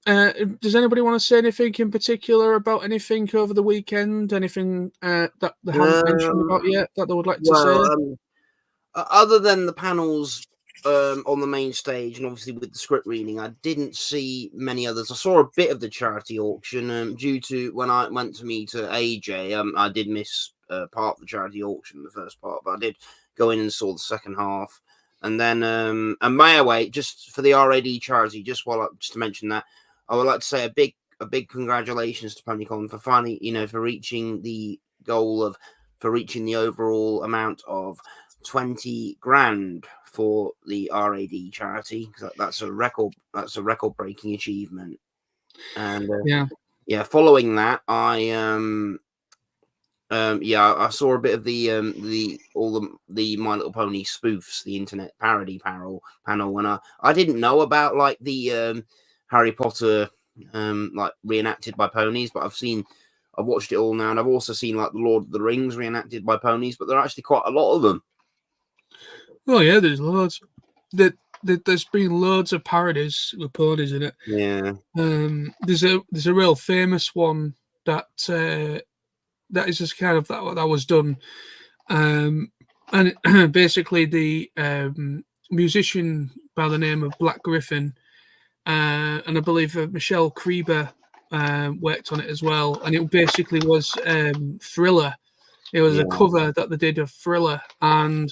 Does anybody want to say anything in particular about anything over the weekend? Anything that they haven't mentioned about yet that they would like to say? Other than the panels on the main stage, and obviously with the script reading, I didn't see many others. I saw a bit of the charity auction due to when I went to meet AJ. I did miss part of the charity auction, the first part, but I did go in and saw the second half. And then and Mayaway, just for the RAD charity, just to mention that, I would like to say a big congratulations to PonyCon for finally, for reaching the goal for reaching the overall amount of 20 grand for the RAD charity. That's a record breaking achievement. And yeah, following that, I saw a bit of the My Little Pony spoofs, the internet parody panel, and I didn't know about like the Harry Potter like reenacted by ponies, but I've watched it all now, and I've also seen like the Lord of the Rings reenacted by ponies, but there are actually quite a lot of them. Oh yeah, there's loads. There's been loads of parodies with ponies in it. Yeah. There's a real famous one that is just kind of that was done, and basically the musician by the name of Black Griffin, and I believe Michelle Creeber worked on it as well, and it basically was Thriller. It was a cover that they did of Thriller, and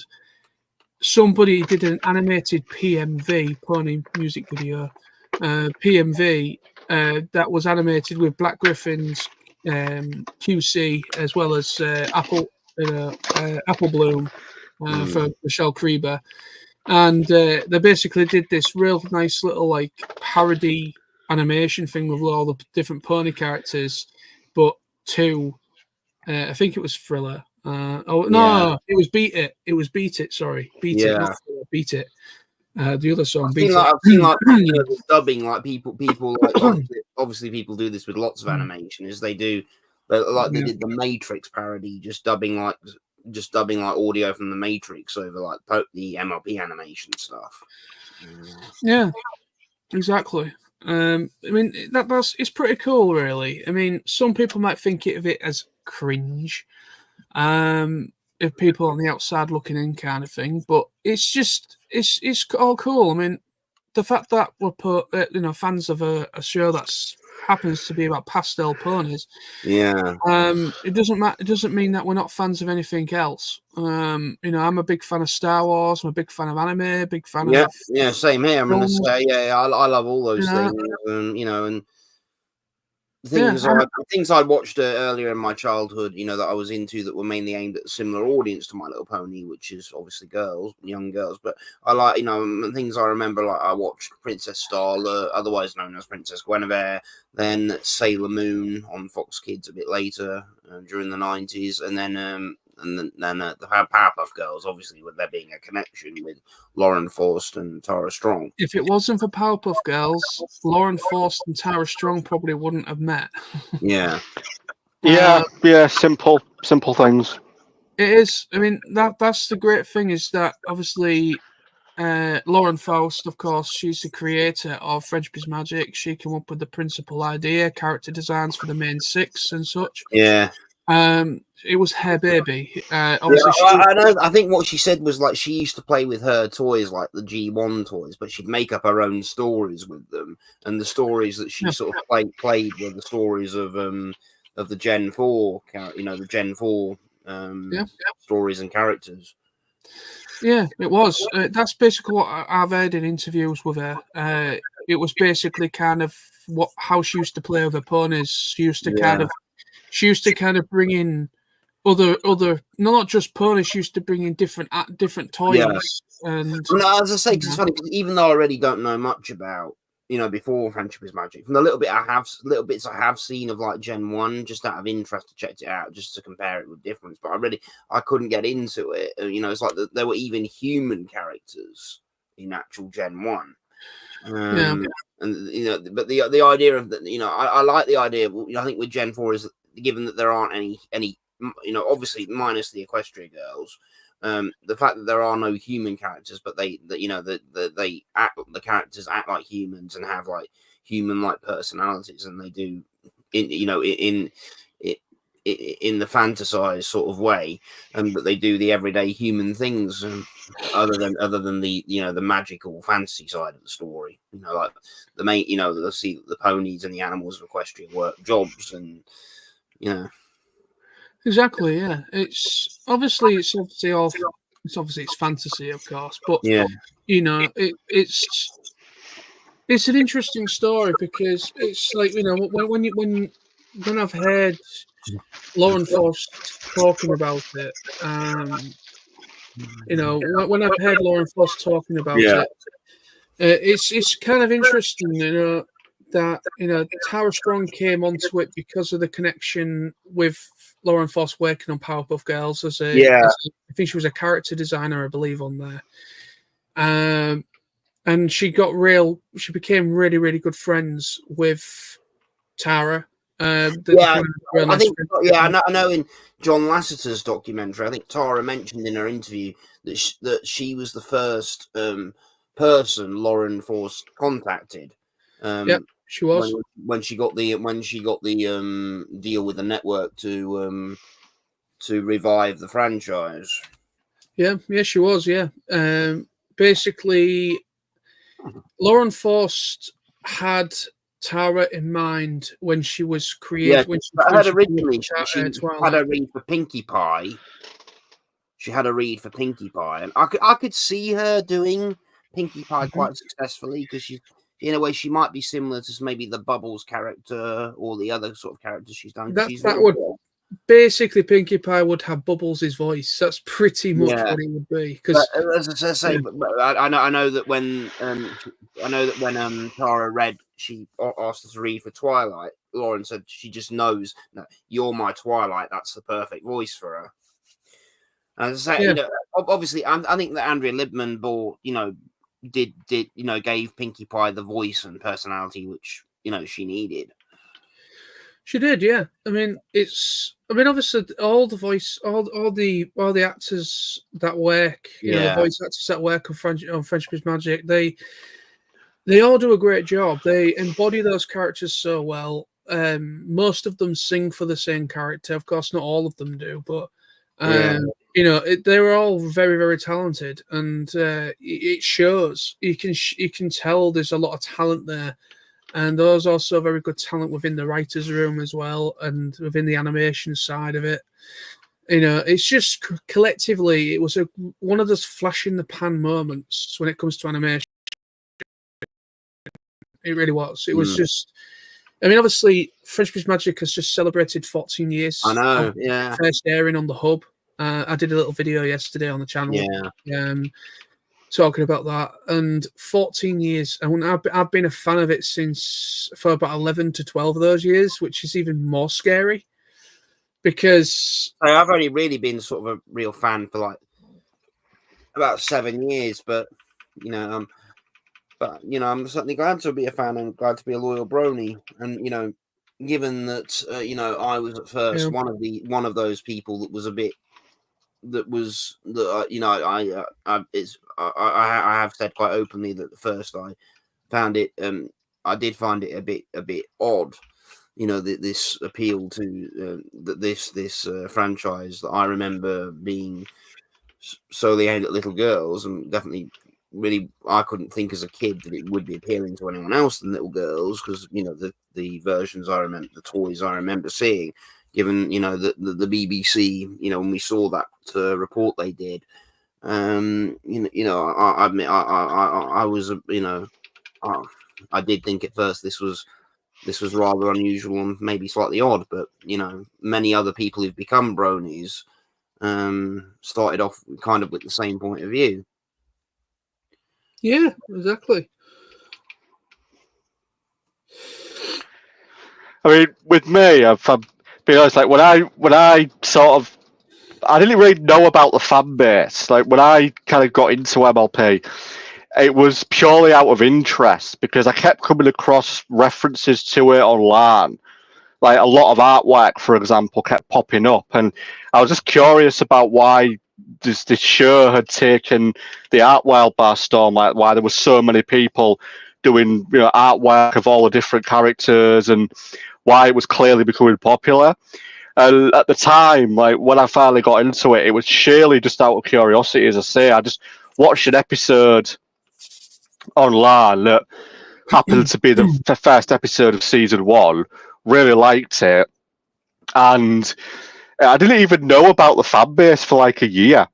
somebody did an animated PMV, pony music video, PMV that was animated with Black Griffin's QC as well as Apple Bloom for Michelle Creeber, and they basically did this real nice little like parody animation thing with all the different pony characters, but I think it was Thriller. It was Beat It. It was Beat It. Sorry, Beat It, not Thriller, Beat It. The other song, Beat It. I've seen like the dubbing, like people like obviously people do this with lots of animation. Is they did the Matrix parody, just dubbing like audio from the Matrix over like the MLP animation stuff. Yeah, exactly. I mean it's pretty cool, really. I mean, some people might think of it as cringe, if people on the outside looking in, kind of thing. But it's all cool. I mean, the fact that we're fans of a show that's happens to be about pastel ponies. Yeah. It doesn't mean that we're not fans of anything else. I'm a big fan of Star Wars. I'm a big fan of anime. Big fan of same here. I'm gonna say I love all those things. And things I watched earlier in my childhood, that I was into that were mainly aimed at a similar audience to My Little Pony, which is obviously young girls. But I like, things I remember, like I watched Princess Starla, otherwise known as Princess Guinevere, then Sailor Moon on Fox Kids a bit later during the 90s, and then the Powerpuff Girls, obviously, with there being a connection with Lauren Faust and Tara Strong. If it wasn't for Powerpuff Girls, Lauren Faust and Tara Strong probably wouldn't have met. Yeah. Yeah, simple things. It is. I mean, that's the great thing is that obviously Lauren Faust, of course, she's the creator of Friendship is Magic. She came up with the principal idea, character designs for the main six and such. Yeah. It was her baby. Obviously, I know. I think what she said was like she used to play with her toys, like the G1 toys, but she'd make up her own stories with them, and the stories that she sort of played were the stories of the Gen 4, the Gen 4 stories and characters. Yeah, it was. That's basically what I've heard in interviews with her. It was basically kind of how she used to play with her ponies. She used to kind of bring in other not just ponies. She used to bring in different toys. Yeah. And as I say, because it's funny, because even though I already don't know much about before Friendship is Magic, from the little bits I have seen of like Gen 1, just out of interest, to check it out, just to compare it with difference. But I couldn't get into it. It's like there were even human characters in actual Gen 1. And but the idea of that, I like the idea of, I think with Gen 4 is, given that there aren't any obviously minus the Equestria girls, the fact that there are no human characters, but the characters act like humans and have like human like personalities, and they do in the fantasized sort of way, but they do the everyday human things, other than the the magical fantasy side of the story. Like the main, the ponies and the animals of Equestria work jobs, and Exactly, yeah. It's obviously it's fantasy, of course, but it's an interesting story because it's like when I've heard Lauren Faust talking about it, when I've heard Lauren Faust talking about it, it's kind of interesting, that Tara Strong came onto it because of the connection with Lauren Faust working on Powerpuff Girls as I think she was a character designer, I believe, on there. And she became really, really good friends with Tara. I know in John Lasseter's documentary, I think Tara mentioned in her interview that she was the first person Lauren Faust contacted. She was when she got the deal with the network to revive the franchise. Yeah, she was. Yeah, basically, Lauren Faust had Tara in mind when she was created. I heard originally she had a read for Pinkie Pie. She had a read for Pinkie Pie, and I could see her doing Pinkie Pie quite successfully, because she, in a way, she might be similar to maybe the Bubbles character or the other sort of characters she's done. Basically, Pinkie Pie would have Bubbles' voice. That's pretty much what it would be. Because as I say, I know that when Tara read, she asked her to read for Twilight. Lauren said she just knows, no, you're my Twilight. That's the perfect voice for her. As I say, obviously, I think that Andrea Libman gave Pinkie Pie the voice and personality which she needed. She did, yeah. I mean, obviously, all the actors that work, the voice actors that work on Friendship is Magic, they all do a great job. They embody those characters so well. Most of them sing for the same character. Of course, not all of them do, but they were all very, very talented, and it shows. You can tell there's a lot of talent there. And there's also very good talent within the writer's room as well, and within the animation side of it. It's just collectively, it was one of those flash in the pan moments when it comes to animation. It really was. It was just, I mean, obviously, Friendship is Magic has just celebrated 14 years. I know, first airing on the Hub. I did a little video yesterday on the channel. Talking about that, and 14 years, and I've been a fan of it for about 11 to 12 of those years, which is even more scary, because I've only really been sort of a real fan for like about 7 years, but I'm certainly glad to be a fan and glad to be a loyal Brony, and given that I was at first one of those people that was a bit that was that you know I have said quite openly that at first I found it I did find it a bit odd, you know, this appeal to this franchise that I remember being solely aimed at little girls, and definitely really I couldn't think as a kid that it would be appealing to anyone else than little girls, because you know the versions I remember, the toys I remember seeing, given you know the BBC, you know, when we saw that report they did, I admit I was you know I did think at first this was rather unusual and maybe slightly odd, but you know many other people who've become bronies started off kind of with the same point of view. Yeah, exactly. I mean, with me, I've been honest. Like when I sort of, I didn't really know about the fan base. Like when I kind of got into MLP, it was purely out of interest because I kept coming across references to it online. Like a lot of artwork, for example, kept popping up, and I was just curious about why this show had taken the art world by storm. Like why there were so many people doing artwork of all the different characters, and why it was clearly becoming popular. And at the time, like when I finally got into it, it was surely just out of curiosity. As I say, I just watched an episode online that happened to be the first episode of season 1. Really liked it, and I didn't even know about the fan base for like a year.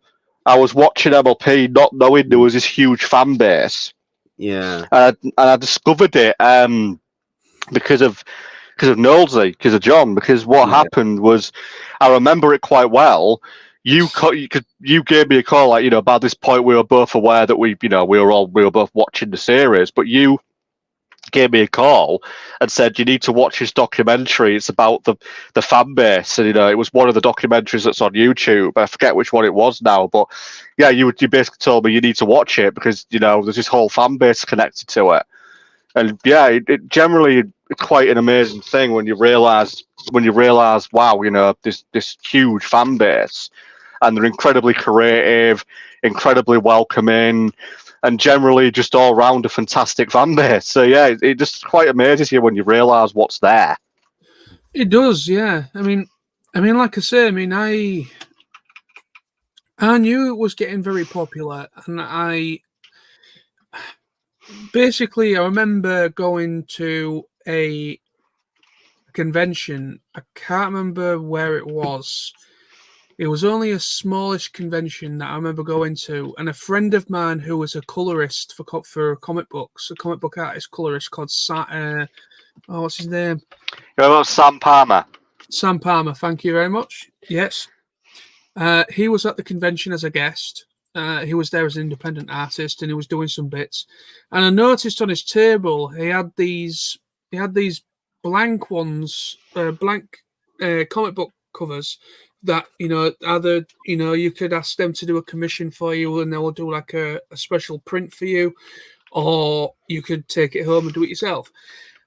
I was watching MLP not knowing there was this huge fan base. Yeah. And I discovered it because of Knowlesy, because of John. Because what happened was, I remember it quite well. You gave me a call, like, about this point we were both aware that we were both watching the series, but you gave me a call and said you need to watch this documentary. It's about the fan base, and it was one of the documentaries that's on YouTube. I forget which one it was now, but yeah, you basically told me you need to watch it because there's this whole fan base connected to it. And yeah, it generally it's quite an amazing thing when you realize wow, this huge fan base, and they're incredibly creative, incredibly welcoming, and generally just all round a fantastic fan base. So yeah, it just quite amazes you when you realise what's there. It does, yeah. I mean, like I say, I knew it was getting very popular, and I remember going to a convention. I can't remember where it was. It was only a smallish convention that I remember going to, and a friend of mine who was a colorist for comic books, a comic book artist colorist called what's his name? Sam Palmer. Sam Palmer, thank you very much. Yes. He was at the convention as a guest. He was there as an independent artist, and he was doing some bits. And I noticed on his table he had these blank ones, blank comic book covers that either you could ask them to do a commission for you, and they will do like a special print for you, or you could take it home and do it yourself.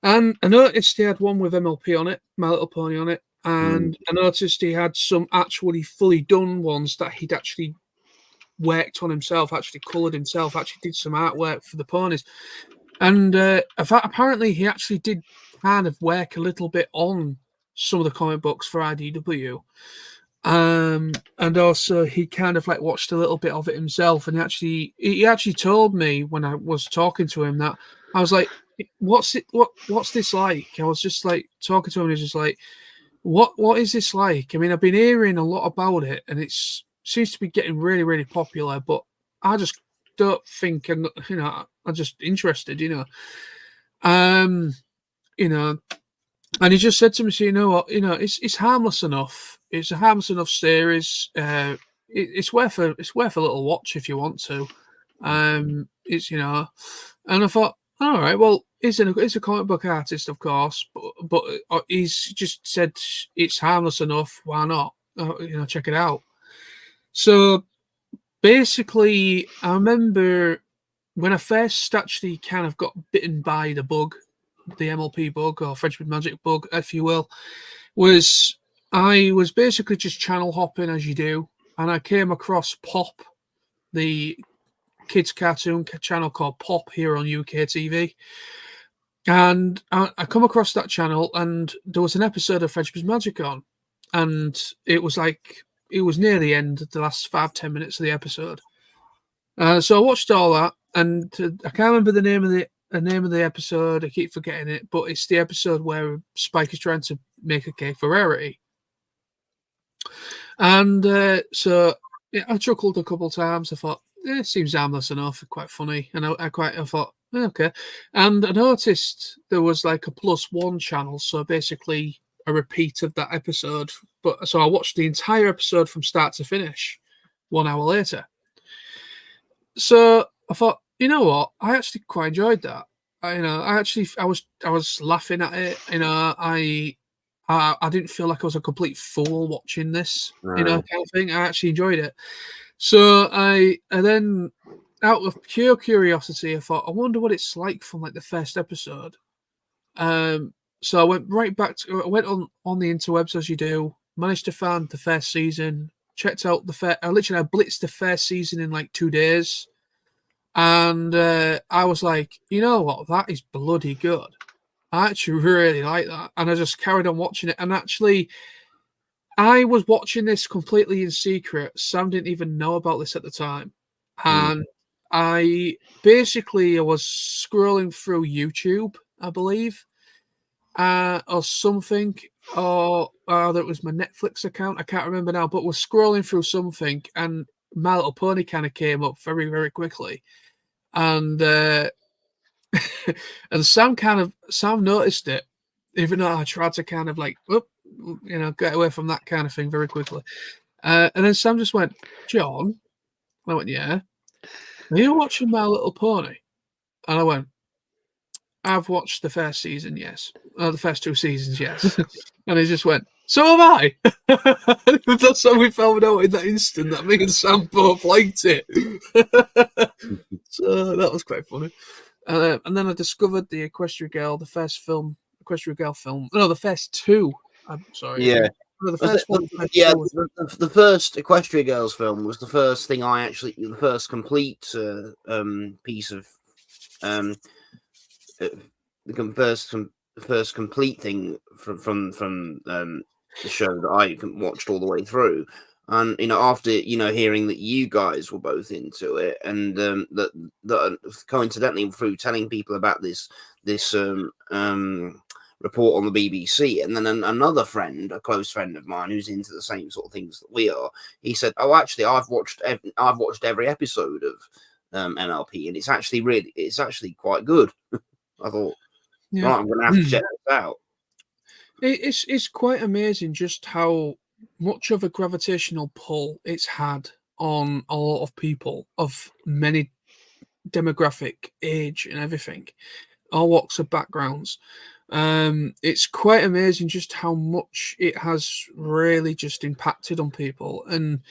And I noticed he had one with MLP on it, My Little Pony on it. And I noticed he had some actually fully done ones that he'd actually worked on himself, actually coloured himself, actually did some artwork for the ponies. And apparently he actually did kind of work a little bit on some of the comic books for IDW. And also he kind of like watched a little bit of it himself, and he actually told me when I was talking to him that I was like, what's this like? I was just like talking to him, and he was just like, what is this like? I mean, I've been hearing a lot about it, and it seems to be getting really, really popular, but I just don't think I'm just interested, and he just said to me, so, you know what, it's harmless enough. It's a harmless enough series. It's worth a little watch if you want to. It's and I thought, all right, well, he's a comic book artist, of course, but he's just said it's harmless enough. Why not? Check it out. So basically, I remember when I first actually kind of got bitten by the bug, the MLP bug or French with Magic bug, if you will, I was basically just channel hopping as you do. and I came across Pop, the kids cartoon channel called Pop here on UK TV. And I come across that channel, and there was an episode of Friendship is Magic on, and it was near the end, the last 5-10 minutes of the episode. So I watched all that, and I can't remember the name of the episode. I keep forgetting it, but it's the episode where Spike is trying to make a cake for Rarity. And so I chuckled a couple of times. I thought, it seems harmless enough, quite funny. And I thought, okay. And I noticed there was like a +1 channel, so basically a repeat of that episode. But so I watched the entire episode from start to finish 1 hour later. So I thought, you know what? I actually quite enjoyed that. I was laughing at it. I didn't feel like I was a complete fool watching this, kind of thing. I actually enjoyed it. So I then, out of pure curiosity, I thought, I wonder what it's like from like the first episode. So I went right back to, I went on the interwebs as you do, managed to find the first season, checked out I blitzed the first season in like 2 days. And I was like, you know what? That is bloody good. I actually really like that. And I just carried on watching it. And actually, I was watching this completely in secret. Sam didn't even know about this at the time. And I was scrolling through YouTube, I believe, or something, or that was my Netflix account. I can't remember now, but was scrolling through something, and My Little Pony kind of came up very, very quickly. And and Sam noticed it, even though I tried to kind of like, get away from that kind of thing very quickly. And then Sam just went, John. I went, yeah. Are you watching My Little Pony? And I went, I've watched the first season, yes. The first 2 seasons, yes. And he just went, so have I. That's how we found out in that instant that me and Sam both liked it. So that was quite funny. And then I discovered the Equestria Girl, the first film. No, the first 2. I'm sorry. Yeah. No, the first one. The first Equestria Girls film was the first thing the first complete piece of the first complete thing from the show that I watched all the way through. And after hearing that you guys were both into it, and that coincidentally through telling people about this report on the BBC, and then another friend, a close friend of mine who's into the same sort of things that we are, he said, "Oh, actually, I've watched every episode of MLP, and it's actually quite good." I thought, right, I'm going to have to check this out. It's quite amazing just how much of a gravitational pull it's had on a lot of people of many demographic, age, and everything, all walks of backgrounds. It's quite amazing just how much it has really just impacted on people. And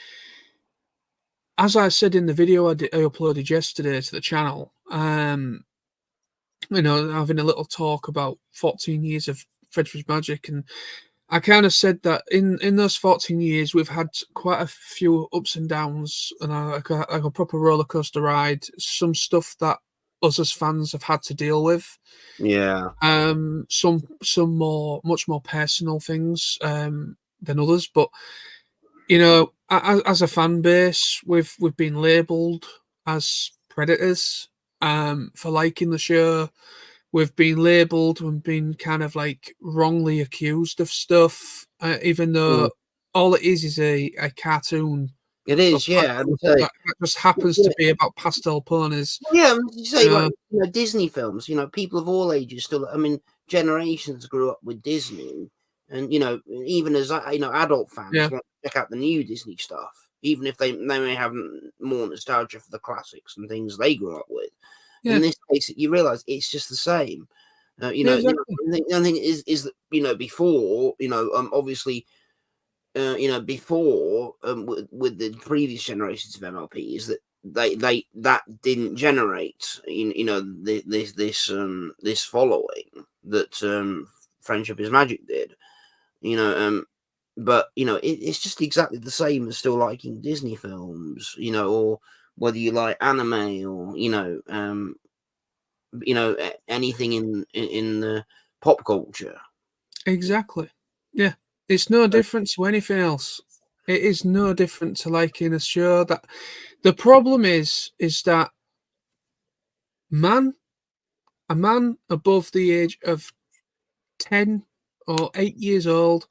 as I said in the video I uploaded yesterday to the channel, having a little talk about 14 years of Friendship Magic, and I kind of said that in those 14 years we've had quite a few ups and downs, and like a proper roller coaster ride. Some stuff that us as fans have had to deal with. Yeah. Some much more personal things than others, but as a fan base, we've been labelled as predators for liking the show. We've been labelled and been kind of like wrongly accused of stuff, even though all it is a cartoon. It is, yeah. That just happens to be about pastel ponies. Yeah, you say like Disney films. People of all ages still. I mean, generations grew up with Disney, and even as adult fans want to check out the new Disney stuff, even if they may have more nostalgia for the classics and things they grew up with. Yeah. In this case, you realise it's just the same. Exactly. The thing is that before obviously. Before with the previous generations of MLP is that that didn't generate this following that Friendship is Magic did. but you know, it's just exactly the same as still liking Disney films, you know, or whether you like anime or anything in the pop culture. Exactly. Yeah. It's no different to anything else. It is no different to liking a show that the problem is that a man above the age of 10 or 8 years old,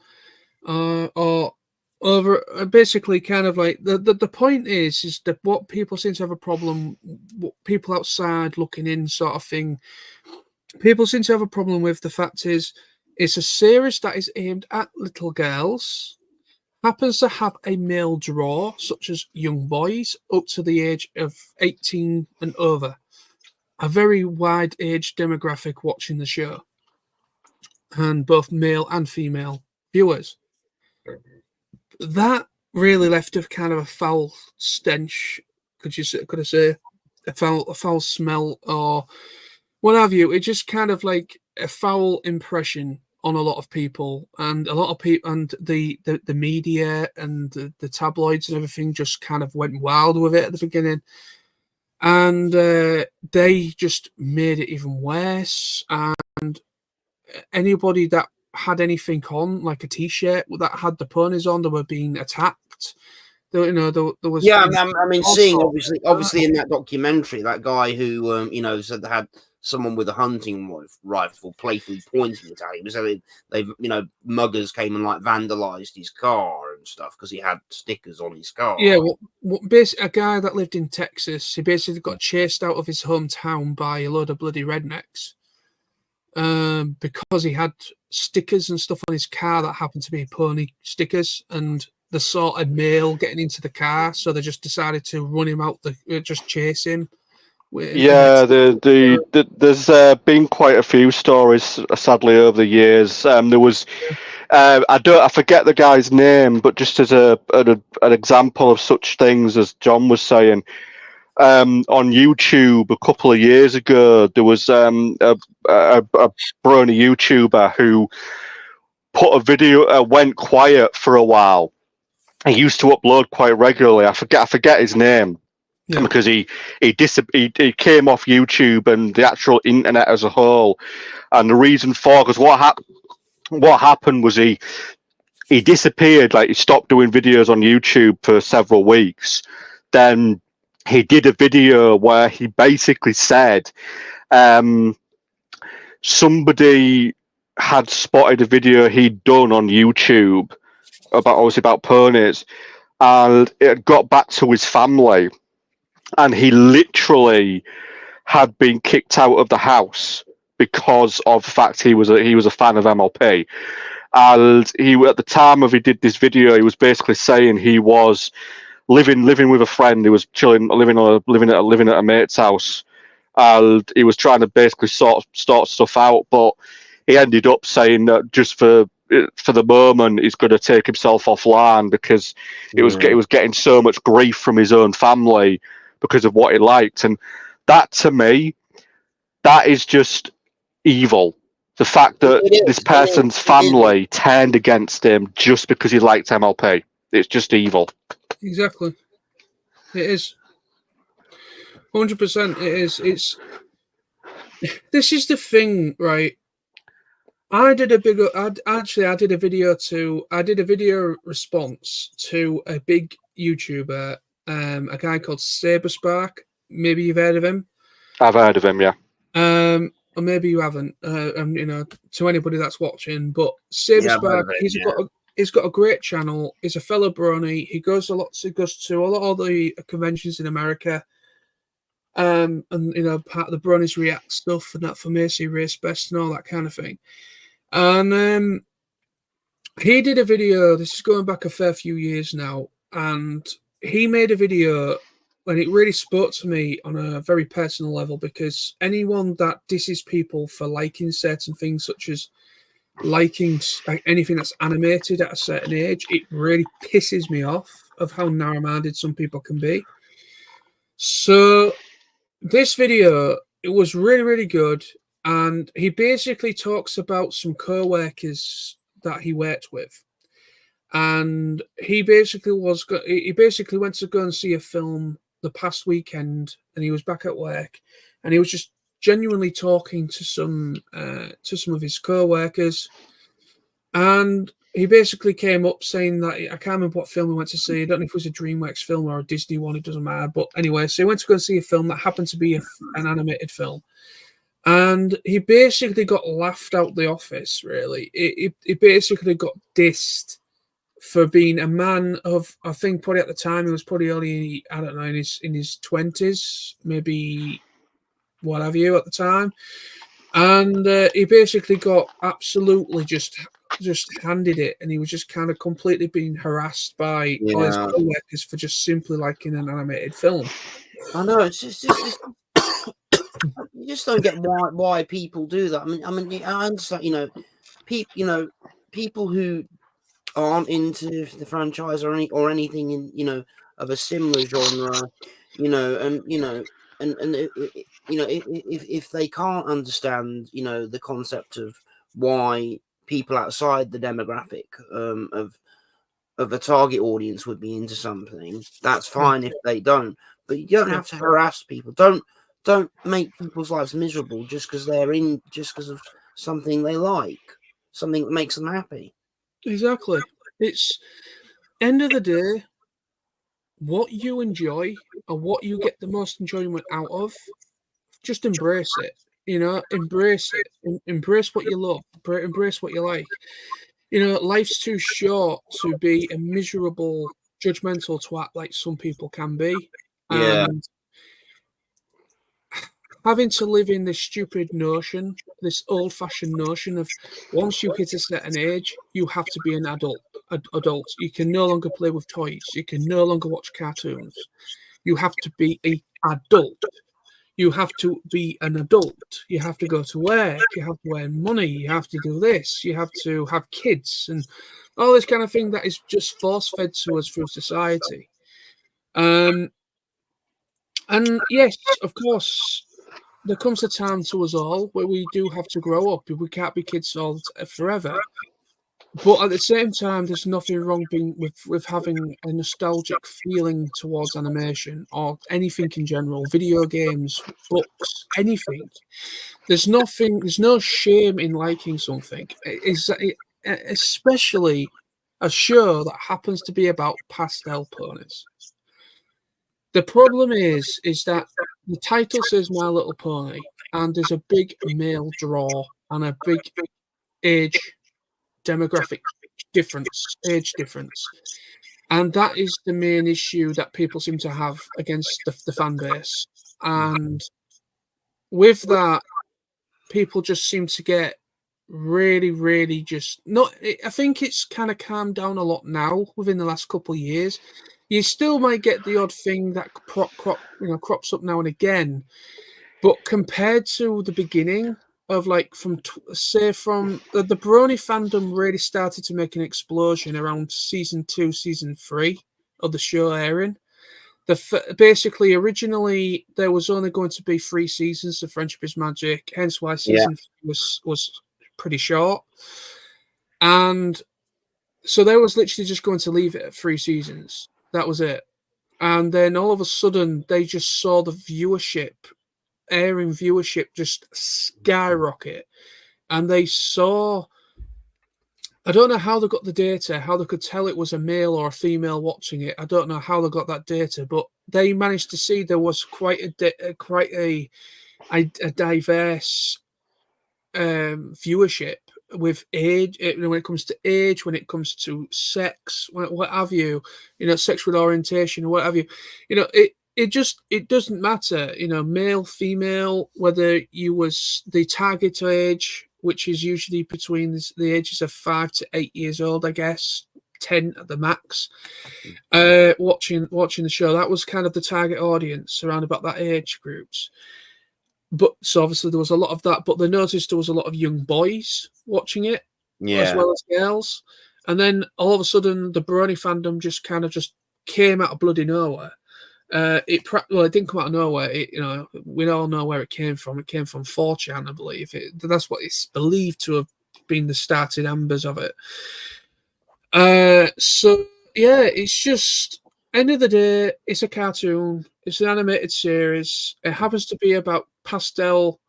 or over, basically kind of like the point is that what people seem to have a problem, what people outside looking in sort of thing, people seem to have a problem with the fact is it's a series that is aimed at little girls, happens to have a male draw, such as young boys up to the age of 18 and over. A very wide age demographic watching the show, and both male and female viewers. That really left a kind of a foul stench. Could I say a foul smell or what have you? It just kind of like a foul impression on a lot of people, and a lot of people, and the media and the tabloids and everything just kind of went wild with it at the beginning, and they just made it even worse. And anybody that had anything on, like a T-shirt that had the ponies on, they were being attacked. There was. Yeah, I mean, all seeing sorts of obviously in that documentary, that guy who said they had someone with a hunting rifle playfully pointing it at him. So they've muggers came and like vandalized his car and stuff because he had stickers on his car. Yeah, basically, a guy that lived in Texas, he basically got chased out of his hometown by a load of bloody rednecks, because he had stickers and stuff on his car that happened to be pony stickers, and the sort of male getting into the car, so they just decided to run him out, just chase him. Yeah, there's been quite a few stories, sadly, over the years. There was, I forget the guy's name, but just as an example of such things as John was saying, on YouTube a couple of years ago, there was a Brony YouTuber who put a video, went quiet for a while. He used to upload quite regularly. I forget his name. Yeah. Because he came off YouTube and the actual internet as a whole, and the reason for, because what happened was he disappeared, like he stopped doing videos on YouTube for several weeks. Then he did a video where he basically said somebody had spotted a video he'd done on YouTube about ponies, and it got back to his family. And he literally had been kicked out of the house because of the fact he was a fan of MLP. And he, at the time of he did this video, he was basically saying he was living with a friend. He was chilling, living at a mate's house, and he was trying to basically sort stuff out. But he ended up saying that just for the moment, he's going to take himself offline because it was getting so much grief from his own family because of what he liked. And that, to me, that is just evil. The fact that this person's family turned against him just because he liked MLP. It's just evil. Exactly. It is. 100% it is. This is the thing, right? I did a video response to a big YouTuber, a guy called Saberspark. Maybe you've heard of him. I've heard of him, yeah. Or maybe you haven't. To anybody that's watching, but Saberspark, he's got a great channel. He's a fellow Brony. He goes to a lot of the conventions in America. And part of the Bronies React stuff and that for Macy Race Best and all that kind of thing. And he did a video. This is going back a fair few years now, and he made a video, and it really spoke to me on a very personal level, because anyone that disses people for liking certain things, such as liking anything that's animated at a certain age, it really pisses me off of how narrow-minded some people can be. So this video, it was really, really good. And he basically talks about some co-workers that he worked with. and he basically went to go and see a film the past weekend, and he was back at work, and he was just genuinely talking to some of his co-workers, and he basically came up saying that I can't remember what film he went to see. I don't know if it was a DreamWorks film or a Disney one. It doesn't matter. But anyway, so he went to go and see a film that happened to be an animated film, and he basically got laughed out the office. Really, he basically got dissed for being a man of, I think, probably at the time he was probably only, I don't know, in his 20s, maybe what have you at the time, and he basically got absolutely just handed it, and he was just kind of completely being harassed by all his co-workers for just simply liking an animated film. I know, it's just you just don't get why people do that. I mean, I understand, people who aren't into the franchise or anything in of a similar genre, if they can't understand the concept of why people outside the demographic of a target audience would be into something, that's fine if they don't, but you don't have to harass people. Don't make people's lives miserable just because of something they like, something that makes them happy. Exactly. It's end of the day, what you enjoy or what you get the most enjoyment out of, just embrace it. Embrace it. Embrace what you love. Embrace what you like. Life's too short to be a miserable, judgmental twat like some people can be. Yeah. And having to live in this stupid notion, this old-fashioned notion of once you hit a certain age, you have to be an adult. You can no longer play with toys. You can no longer watch cartoons. You have to be an adult. You have to be an adult. You have to go to work. You have to earn money. You have to do this. You have to have kids and all this kind of thing that is just force-fed to us through society. And yes, of course, there comes a time to us all where we do have to grow up. We can't be kids all forever. But at the same time, there's nothing wrong with having a nostalgic feeling towards animation or anything in general, video games, books, anything. There's no shame in liking something, especially a show that happens to be about pastel ponies. The problem is that the title says My Little Pony, and there's a big male draw and a big age demographic age difference. And that is the main issue that people seem to have against the fan base. And with that, people just seem to get really, really just not. I think it's kind of calmed down a lot now within the last couple of years. You still might get the odd thing that crops up now and again, but compared to the beginning of from the Brony fandom really started to make an explosion around season 2, season 3 of the show airing. Basically, originally there was only going to be 3 seasons of Friendship is Magic, hence why season 3 was pretty short. And so they was literally just going to leave it at 3 seasons. That was it. And then all of a sudden, they just saw the airing viewership just skyrocket. And they saw, I don't know how they got the data, how they could tell it was a male or a female watching it. I don't know how they got that data, but they managed to see there was quite a diverse viewership with age, when it comes to age, when it comes to sex, what have you, sexual orientation or what have you, it doesn't matter, male, female, whether you was the target age, which is usually between the ages of 5 to 8 years old, I guess, 10 at the max, watching the show. That was kind of the target audience around about that age groups. But so obviously there was a lot of that, but they noticed there was a lot of young boys watching it, as well as girls. And then all of a sudden, the Brony fandom just came out of bloody nowhere. It didn't come out of nowhere. We all know where it came from. It came from 4chan, I believe. That's what it's believed to have been the starting embers of it. So yeah, it's just end of the day, it's a cartoon. It's an animated series. It happens to be about pastel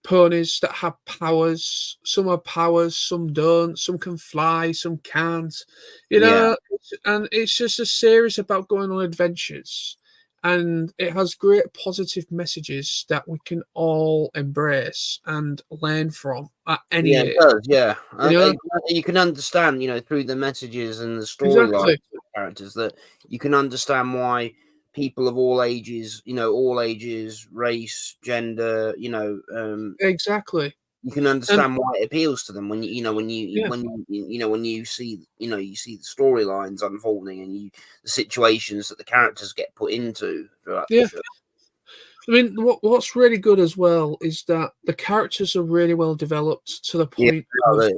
ponies that have powers. Some have powers, some don't. Some can fly, some can't. You Yeah. know, and it's just a series about going on adventures. And it has great positive messages that we can all embrace and learn from at any Yeah, it age. does. Yeah, You know, you can understand, through the messages and the storylines exactly, of the characters, that you can understand why people of all ages, race, gender, exactly. you can And understand why it appeals to them when yeah, when you see the storylines unfolding and the situations that the characters get put into throughout the yeah. show. I mean, what's really good as well is that the characters are really well developed to the Yeah, point of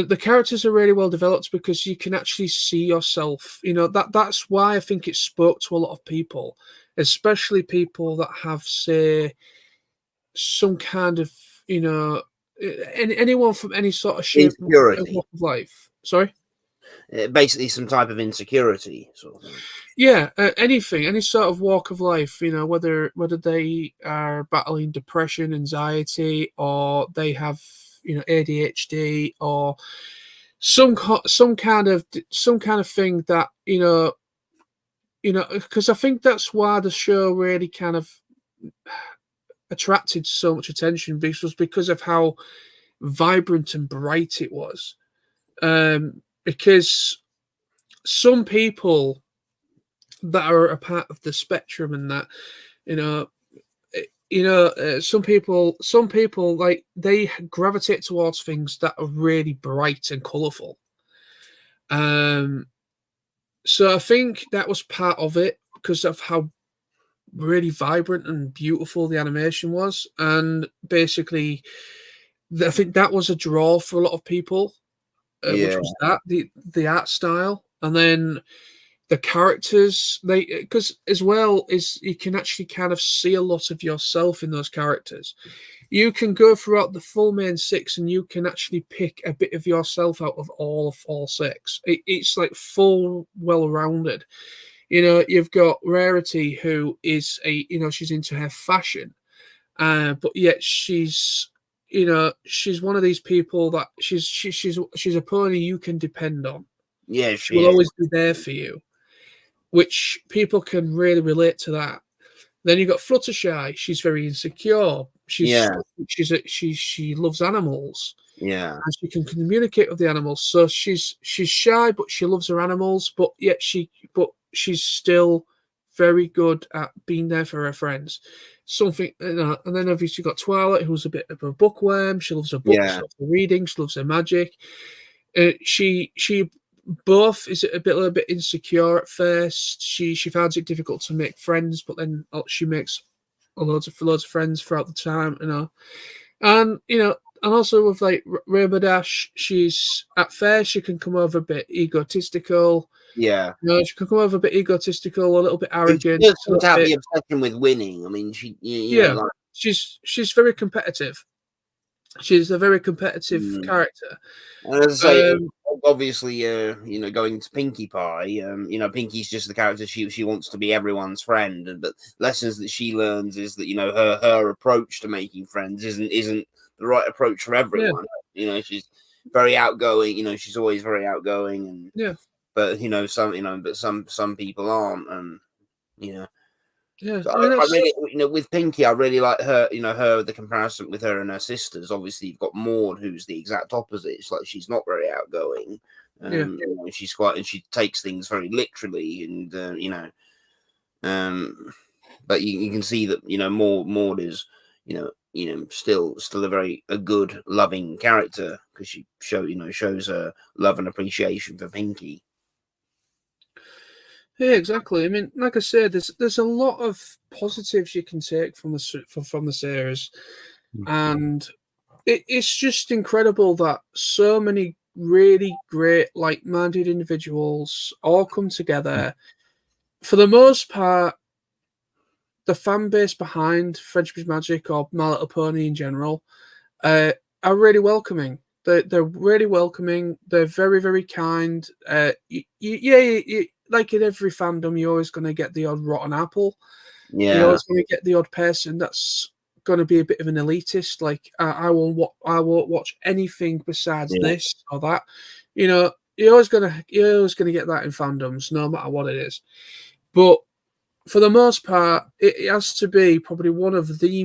the characters are really well developed because you can actually see yourself. You know that's why I think it spoke to a lot of people, especially people that have, say, some kind of anyone from any sort of shape and insecurity, walk of life. Sorry. basically some type of insecurity sort of thing. Yeah, anything, any sort of walk of life, whether they are battling depression, anxiety, or they have, ADHD, or some kind of thing that because I think that's why the show really kind of attracted so much attention, because of how vibrant and bright it was. Because some people that are a part of the spectrum and that, you know some people like they gravitate towards things that are really bright and colorful. um so I think that was part of it because of how really vibrant and beautiful the animation was, and basically I think that was a draw for a lot of people, which Yeah, was that the art style, and then the characters, they because as well is you can actually kind of see a lot of yourself in those characters. You can go throughout the full main six and you can actually pick a bit of yourself out of all six. It's like full, well rounded. You've got Rarity, who is she's into her fashion, but yet she's one of these people that she's a pony you can depend on. yeah, She will she is. always be there for you, which people can really relate to that. Then you got Fluttershy. She's very insecure. Yeah, She loves animals yeah, and she can communicate with the animals. So she's shy, but she loves her animals. But she's still very good at being there for her friends. And then obviously you got Twilight, who's a bit of a bookworm. She loves her books, she yeah, loves her reading, she loves her magic. She both is a little bit insecure at first. She finds it difficult to make friends, but then she makes loads of friends throughout the time, and and also with like Rainbow Dash, she's at first she can come over a bit egotistical. yeah. She can come over a bit egotistical, a little bit She arrogant, does a seem to little have bit. the obsession with winning. I mean, Yeah, like. she's very competitive. She's a very competitive Mm. character. And as I say, Um, obviously, going to Pinkie Pie, Pinkie's just the character. She wants to be everyone's friend, but lessons that she learns is that her approach to making friends isn't the right approach for yeah, everyone. She's very outgoing. She's always very outgoing, and yeah, but some people aren't, and you know. yeah. So I mean I that's really, with Pinky, I really like her. The comparison with her and her sisters. Obviously, you've got Maud, who's the exact opposite. It's like she's not very outgoing. yeah, She's quite, and she takes things very literally, and um, but you can see that Maud is, still a good, loving character because she shows her love and appreciation for Pinky. yeah, exactly. I mean, like I said, there's a lot of positives you can take from the series, and it's just incredible that so many really great like-minded individuals all come together. For the most part, the fan base behind Friendship is Magic or My Little Pony in general are really welcoming. They're really welcoming. They're very, very kind. Like in every fandom, you're always going to get the odd rotten apple. You're Yeah, always going to get the odd person that's going to be a bit of an elitist. Like I won't watch anything besides Yeah. this or that. You know, you're always gonna get that in fandoms, no matter what it is. But for the most part, it has to be probably one of the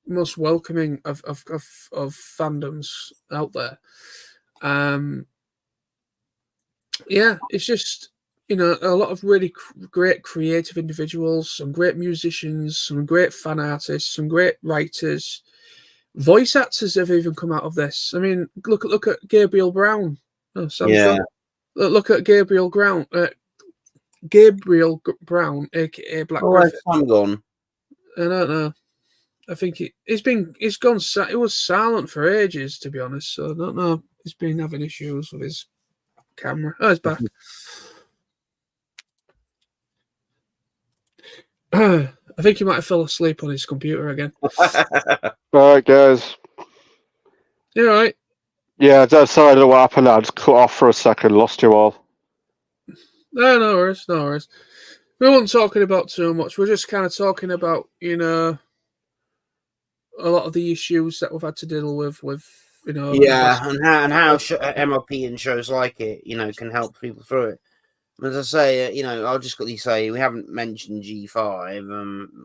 most welcoming of fandoms out there. Yeah, it's just, you know, a lot of really great creative individuals, some great musicians, some great fan artists, some great writers, voice actors have even come out of this. I mean, look at Gabriel Brown. Oh, Sam's yeah. gone. Look at Gabriel Brown. Gabriel Brown, aka Black Oh, where's Griffin. Sam gone? I don't know. I think it's gone. It was silent for ages, to be honest. So I don't know. He's been having issues with his camera. Oh, he's back. I think he might have fell asleep on his computer again. Right, guys. You all right? Yeah, sorry, I don't know what happened. I just cut off for a second, lost you all. No worries, no worries. We weren't talking about too much. We're just kind of talking about, you know, a lot of the issues that we've had to deal with, you know. Yeah, and how MLP and shows like it, you know, can help people through it. As I say, you know, I'll just quickly say we haven't mentioned G5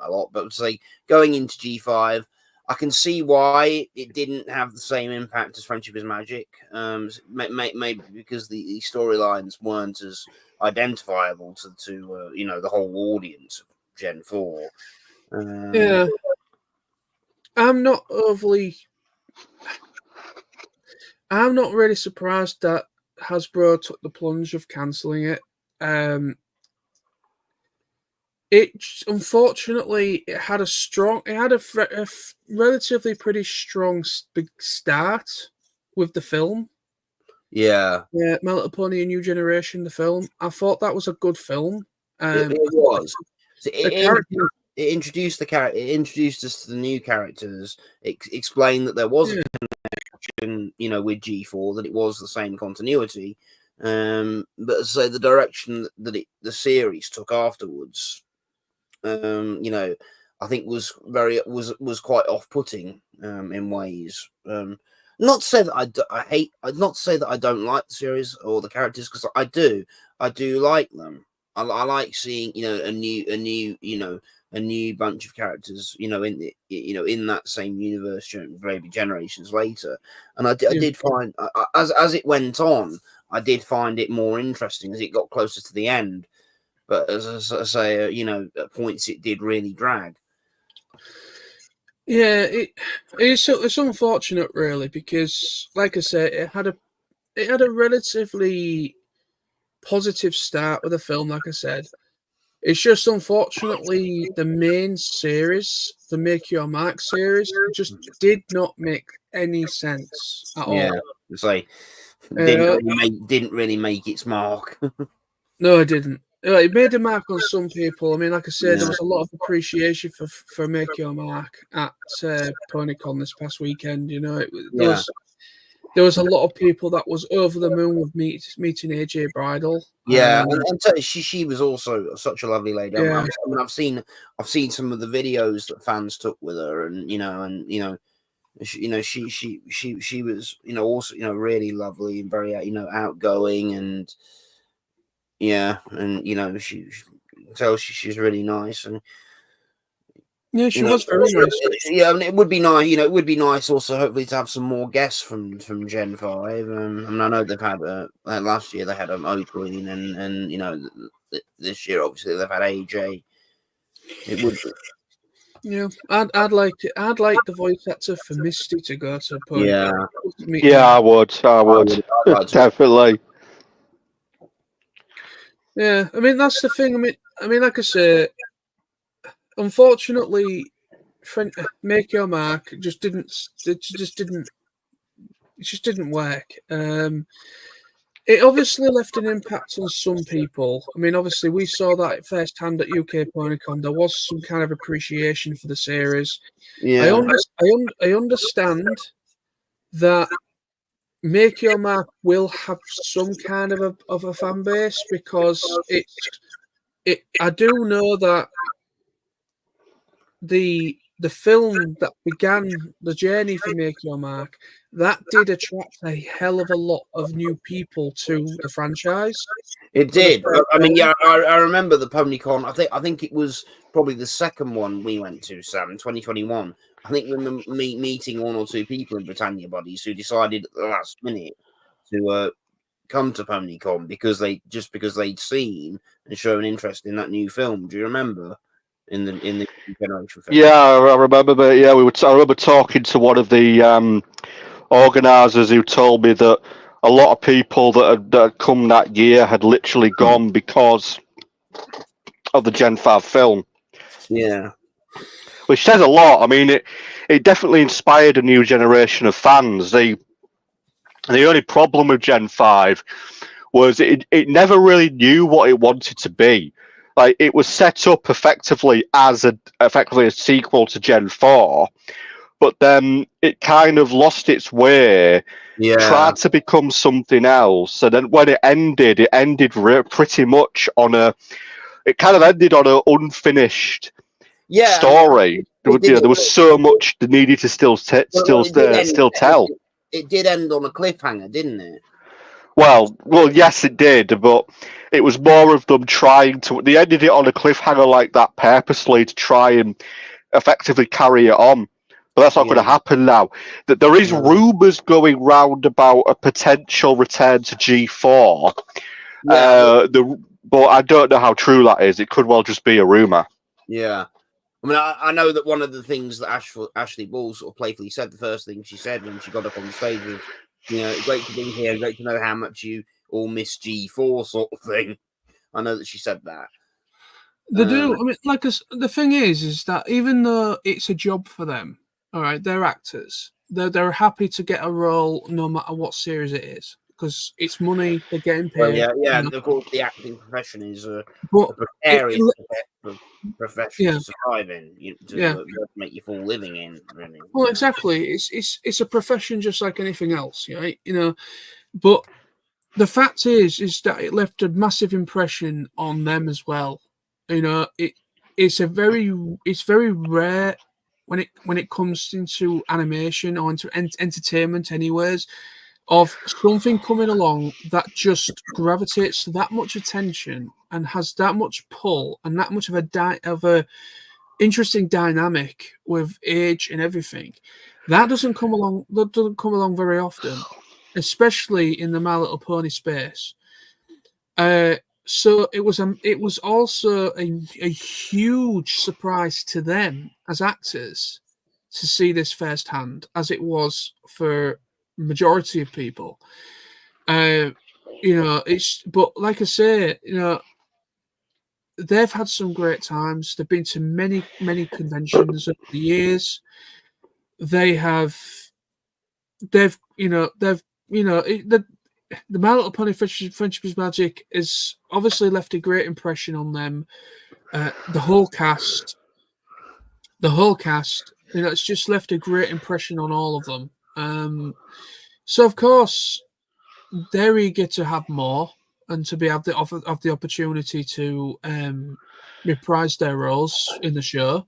a lot, but say going into G5, I can see why it didn't have the same impact as Friendship is Magic. Maybe because the storylines weren't as identifiable to you know, the whole audience of Gen 4. Yeah, I'm not really surprised that Hasbro took the plunge of cancelling it. Unfortunately, it had a relatively pretty strong big start with the film. Yeah, My Little Pony: A New Generation, the film. I thought that was a good film. it was. So character. it introduced the character. It introduced us to the new characters. It explained that there was a connection, you know, with G4, that it was the same continuity. But so the direction that the series took afterwards, you know, I think was quite off-putting in ways. Not to say that not to say that I don't like the series or the characters, because I do like them. I like seeing, you know, a new bunch of characters, you know, in that same universe, maybe generations later. And I did find, as it went on, I did find it more interesting as it got closer to the end. But as I say, you know, at points it did really drag. Yeah, it's unfortunate, really, because, like I said, it had a relatively positive start with the film. Like I said, it's just unfortunately the main series, the Make Your Mark series, just did not make any sense at all. It's like didn't really make its mark. No, it didn't. It made a mark on some people. I mean, like I said, there was a lot of appreciation for Make Your Mark at PonyCon this past weekend. You know, there was a lot of people that was over the moon with meeting AJ Bridal. Yeah, and she was also such a lovely lady. Yeah. I mean, I've seen some of the videos that fans took with her, and she was, you know, also, you know, really lovely and very, you know, outgoing, and yeah, and you know, she's really nice, and yeah, she was very nice. Yeah, I mean, it would be nice. You know, it would be nice also, hopefully, to have some more guests from Gen 5. I mean, I know they've had last year they had Oakley, and you know, this year obviously they've had AJ. It would. Yeah, I'd like the voice actor for Misty to go to PonyCon. Yeah, I would. Definitely. Yeah, I mean, that's the thing. I mean, like I say, unfortunately, Make Your Mark just didn't. It just didn't work. It obviously left an impact on some people. I mean, obviously, we saw that firsthand at UK PonyCon. There was some kind of appreciation for the series. Yeah. I understand that Make Your Mark will have some kind of a fan base because I do know that the film that began the journey for Make Your Mark, that did attract a hell of a lot of new people to the franchise. It For the did. first I mean, time. yeah, I remember the PonyCon. I think it was probably the second one we went to, Sam, 2021. I think we remember meeting one or two people in Britannia Buddies who decided at the last minute to come to PonyCon because they'd seen and shown interest in that new film. Do you remember in the generation film? Yeah, I remember. But yeah, I remember talking to one of the organisers who told me that a lot of people that had come that year had literally gone because of the Gen 5 film, Yeah. which says a lot. I mean, it definitely inspired a new generation of fans. The only problem with Gen 5 was it never really knew what it wanted to be. Like, it was set up effectively as a sequel to Gen 4, but then it kind of lost its way, Yeah. tried to become something else, and then when it ended pretty much on it kind of ended on an unfinished story. There was so much that needed to still tell. It did end on a cliffhanger, didn't it? Well, yes, it did, but it was more of them trying to. They ended it on a cliffhanger like that purposely to try and effectively carry it on. But that's not going to happen now. That there is rumours going round about a potential return to G4. Yeah. But I don't know how true that is. It could well just be a rumour. Yeah. I mean, I know that one of the things that Ashley Ball sort of playfully said, the first thing she said when she got up on the stage was, great to be here, great to know how much you all miss G4 sort of thing. I know that she said that. They do. I mean, the thing is that even though it's a job for them, all right, they're actors. They're happy to get a role no matter what series it is because it's money. They're getting paid. Well, yeah. Of course, the acting profession is a precarious profession to survive in, to make your full living in. Really. Well, exactly. It's a profession just like anything else, right? But the fact is that it left a massive impression on them as well. It's very rare when it comes into animation or into entertainment, anyways, of something coming along that just gravitates to that much attention and has that much pull and that much of a interesting dynamic with age and everything. That doesn't come along. That doesn't come along very often, especially in the My Little Pony space. So it was also a huge surprise to them as actors to see this firsthand, as it was for majority of people. But like I say, they've had some great times. They've been to many conventions over the years. They've the My Little Pony Friendship is Magic has obviously left a great impression on them. The whole cast, it's just left a great impression on all of them. So of course they're eager to have more and to have the opportunity to reprise their roles in the show.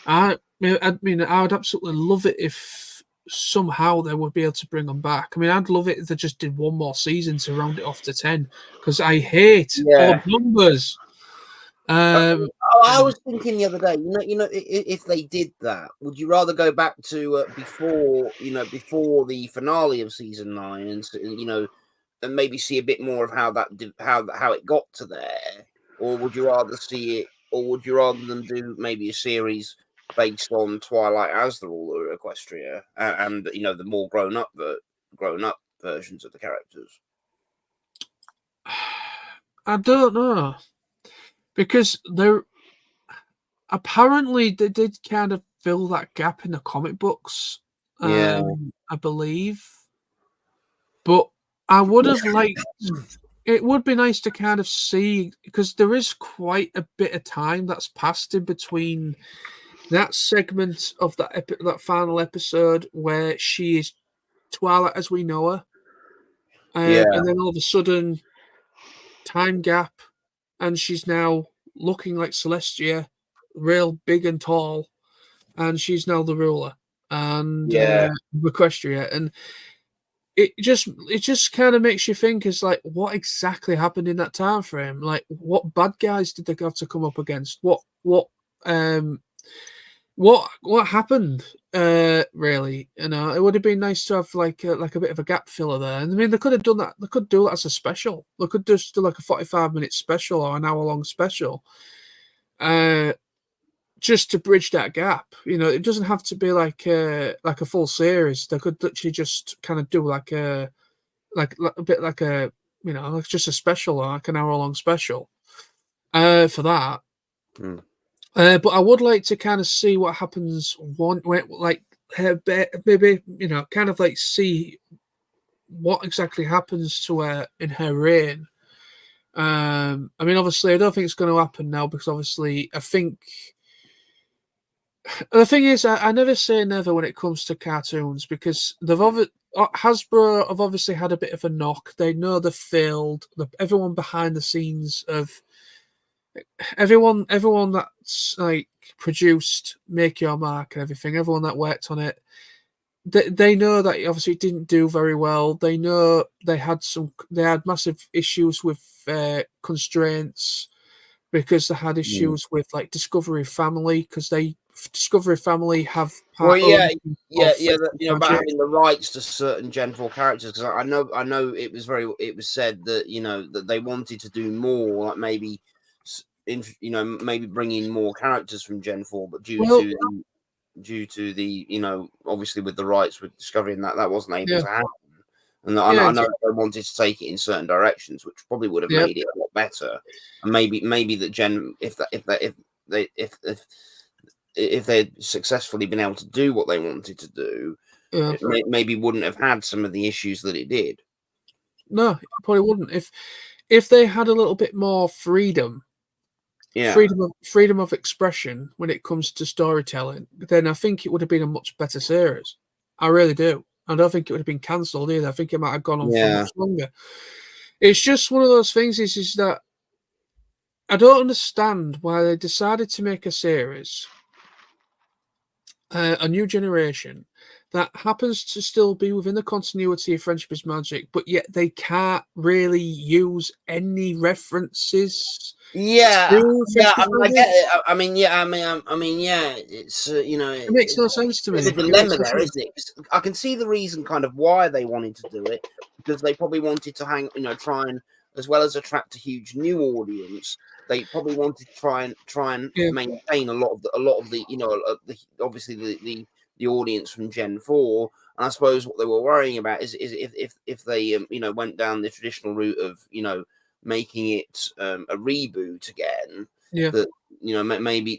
I mean, I would absolutely love it if somehow they would be able to bring them back. I mean, I'd love it if they just did one more season to round it off to 10 because I hate odd numbers. I was thinking the other day, if they did that, would you rather go back to before the finale of season 9 and maybe see a bit more of how it got to there, or would you rather see it, or would you rather them do maybe a series based on Twilight as the ruler of Equestria and the more grown up versions of the characters? I don't know. Because apparently they did kind of fill that gap in the comic books, I believe. But I would have liked. It would be nice to kind of see, because there is quite a bit of time that's passed in between that segment of that final episode where she is Twilight as we know her, Yeah. and then all of a sudden, time gap, and she's now looking like Celestia, real big and tall, and she's now the ruler and Equestria, and it just kind of makes you think, is like, what exactly happened in that time frame? Like, what bad guys did they have to come up against? What happened? Really, it would have been nice to have like a bit of a gap filler there. And I mean, they could have done that. They could do that as a special. They could just do like a 45-minute special or an hour-long special, just to bridge that gap. It doesn't have to be like a full series. They could literally just kind of do like a bit like a like just a special, like an hour-long special, for that. But I would like to kind of see what happens like maybe kind of like see what exactly happens to her in her reign. I mean, obviously, I don't think it's going to happen now, because obviously, I think the thing is, I never say never when it comes to cartoons, because Hasbro have obviously had a bit of a knock. They know they've failed. Everyone behind the scenes of everyone that's like produced Make Your Mark and everything, everyone that worked on it, they know that obviously it didn't do very well. They know they had massive issues with constraints, because they had issues with like Discovery Family, because Discovery Family have Well, yeah, Magic. about having the rights to certain Gen 4 characters, because I know it was said that that they wanted to do more, like maybe maybe bring in more characters from Gen 4, but due to the obviously with the rights with Discovery and that wasn't able to happen. And I know they wanted to take it in certain directions, which probably would have made it a lot better. And maybe that Gen, if they'd successfully been able to do what they wanted to do, it maybe wouldn't have had some of the issues that it did. No, it probably wouldn't. If they had a little bit more freedom, freedom of expression when it comes to storytelling, then I think it would have been a much better series. I really do. I don't think it would have been cancelled either. I think it might have gone on for much longer. It's just one of those things is that I don't understand why they decided to make a series, a new generation, that happens to still be within the continuity of Friendship is Magic, but yet they can't really use any references. I get it. I mean, it's it makes no sense to me. There's a dilemma there, isn't it? I can see the reason kind of why they wanted to do it, because they probably wanted to try and, as well as attract a huge new audience, they probably wanted to try and maintain a lot of the obviously the audience from Gen 4. And I suppose what they were worrying about is if they went down the traditional route of making it a reboot again, that maybe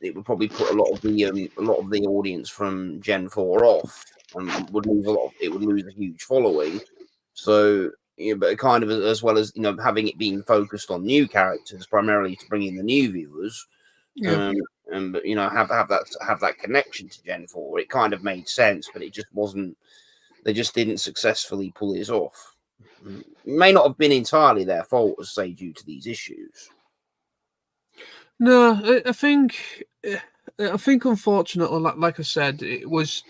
it would probably put a lot of the audience from Gen 4 off, and would lose a huge following. So but kind of as well as having it being focused on new characters primarily to bring in the new viewers, and have that connection to Gen 4. It kind of made sense, but it just wasn't. They just didn't successfully pull it off. It may not have been entirely their fault, as say, due to these issues. No, I think unfortunately, like I said, it was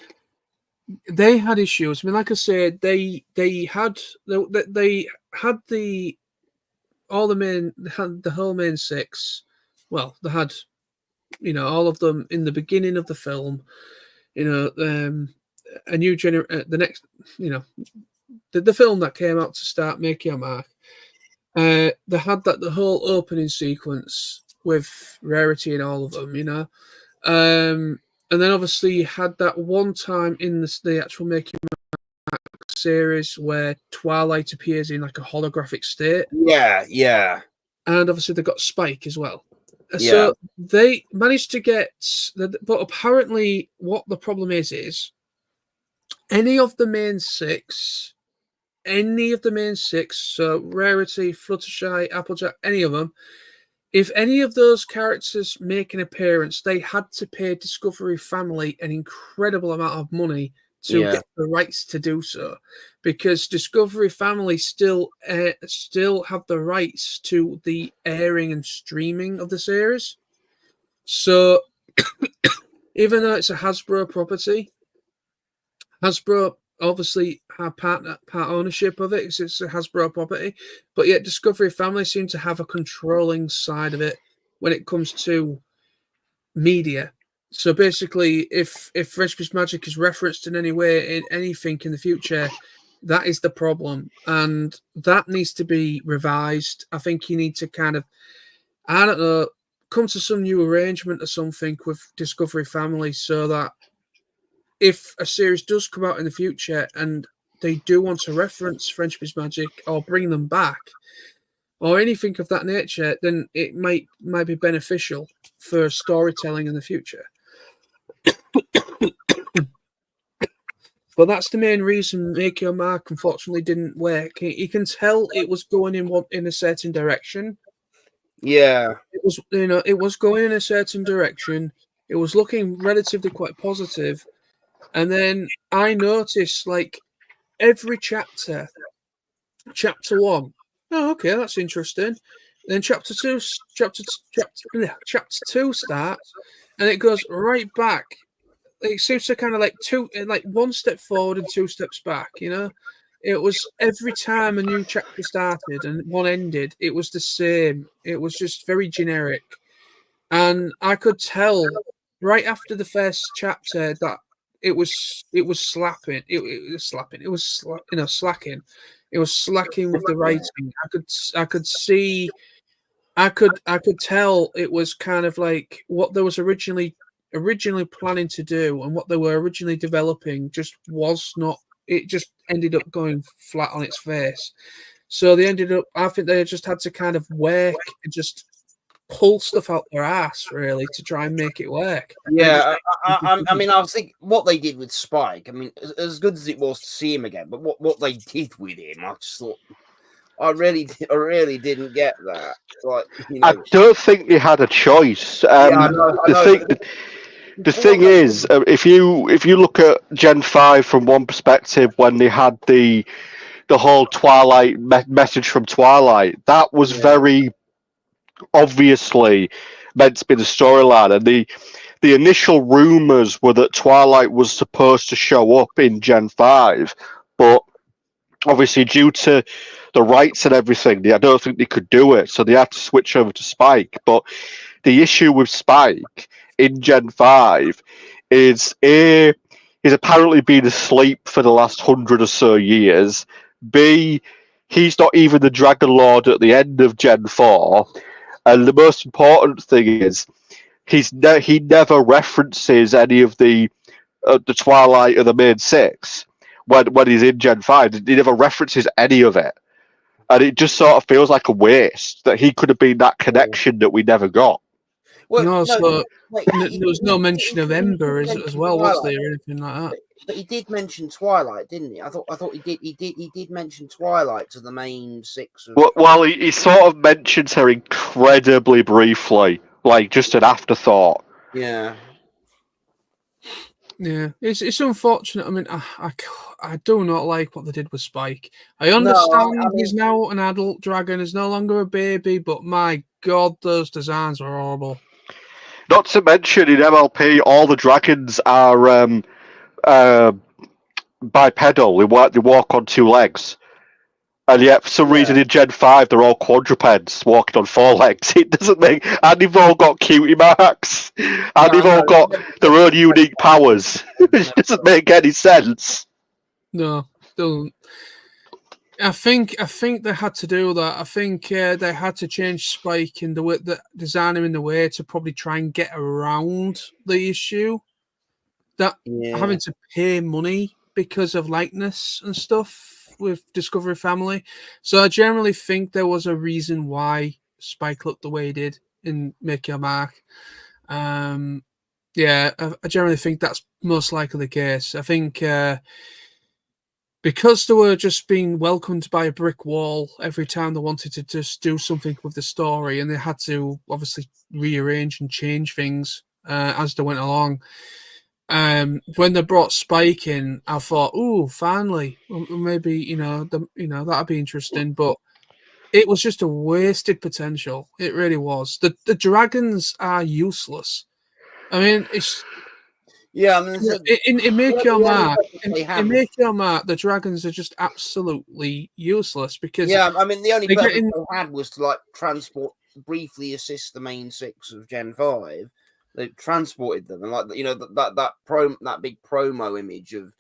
they had issues. I mean, like I said, they had the whole main six. Well, they had all of them in the beginning of the film. A new the next the film that came out to start Make Your Mark. They had the whole opening sequence with Rarity and all of them, and then obviously you had that one time in the actual Make Your Mark series where Twilight appears in like a holographic state. Yeah. And obviously they got Spike as well. So they managed to get, but apparently what the problem is any of the main six, so Rarity, Fluttershy, Applejack, any of them, if any of those characters make an appearance, they had to pay Discovery Family an incredible amount of money to get the rights to do so, because Discovery Family still have the rights to the airing and streaming of the series. So even though it's a Hasbro property, Hasbro obviously have part ownership of it because it's a Hasbro property, but yet Discovery Family seem to have a controlling side of it when it comes to media. So basically, if Friendship's Magic is referenced in any way in anything in the future, that is the problem, and that needs to be revised. I think you need to kind of, I don't know, come to some new arrangement or something with Discovery Family so that if a series does come out in the future and they do want to reference Friendship is Magic or bring them back or anything of that nature, then it might be beneficial for storytelling in the future. But that's the main reason Make Your Mark unfortunately didn't work. You can tell it was going in a certain direction. Yeah. It was, it was going in a certain direction. It was looking relatively quite positive. And then I noticed, like, every chapter 1, oh, okay, that's interesting. Then chapter 2 starts, and it goes right back. It seems to kind of like one step forward and 2 steps back. It was every time a new chapter started and one ended, it was the same. It was just very generic, and I could tell right after the first chapter that it was slapping. It was slapping. It was slacking. It was slacking with the writing. I could see. I could tell it was kind of like what there was originally planning to do and what they were originally developing just was not. It just ended up going flat on its face. So they ended up. I think they just had to kind of work and just pull stuff out their ass really to try and make it work. Yeah, I mean, I think what they did with Spike. I mean, as good as it was to see him again, but what they did with him, I just thought, I really didn't get that. Like, I don't think they had a choice. I know. The thing is, if you look at Gen 5 from one perspective, when they had the whole Twilight message from Twilight, that was very obviously meant to be the storyline, and the initial rumors were that Twilight was supposed to show up in Gen 5, but obviously due to the rights and everything, I don't think they could do it, so they had to switch over to Spike. But the issue with Spike in Gen 5 is A, he's apparently been asleep for the last 100 or so years. B, he's not even the Dragon Lord at the end of Gen 4. And the most important thing is he never references any of the Twilight or the main six when he's in Gen 5. He never references any of it. And it just sort of feels like a waste that he could have been that connection that we never got. Well, there was no mention of Ember as well, was there, or anything like that? But he did mention Twilight, didn't he? I thought he did mention Twilight to the main six. Well, he sort of mentions her incredibly briefly, like just an afterthought. Yeah. Yeah, it's unfortunate. I mean, I do not like what they did with Spike. I understand he's now an adult dragon, he's no longer a baby, but my God, those designs were horrible. Not to mention, in MLP, all the dragons are bipedal. They walk on 2 legs. And yet, for some reason, in Gen 5, they're all quadrupeds walking on 4 legs. It doesn't make... And they've all got cutie marks. And they've all got their own unique powers. It doesn't make any sense. No, don't. I think they had to do that. I think they had to change Spike in the way, design him in the way to probably try and get around the issue that having to pay money because of likeness and stuff with Discovery Family. So I generally think there was a reason why Spike looked the way he did in Make Your Mark. Yeah, I generally think that's most likely the case. I think because they were just being welcomed by a brick wall every time they wanted to just do something with the story, and they had to obviously rearrange and change things as they went along. When they brought Spike in, I thought, "Ooh, finally, maybe that'd be interesting." But it was just a wasted potential. It really was. The dragons are useless. I mean, it's Yeah, I mean, in Make Your the only Mark. weapons they In had was, Make Your Mark, the dragons are just absolutely useless because yeah, I mean, the only they get purpose in. they had was to like transport, briefly assist the main six of Gen 5. They transported them, and like that big promo image of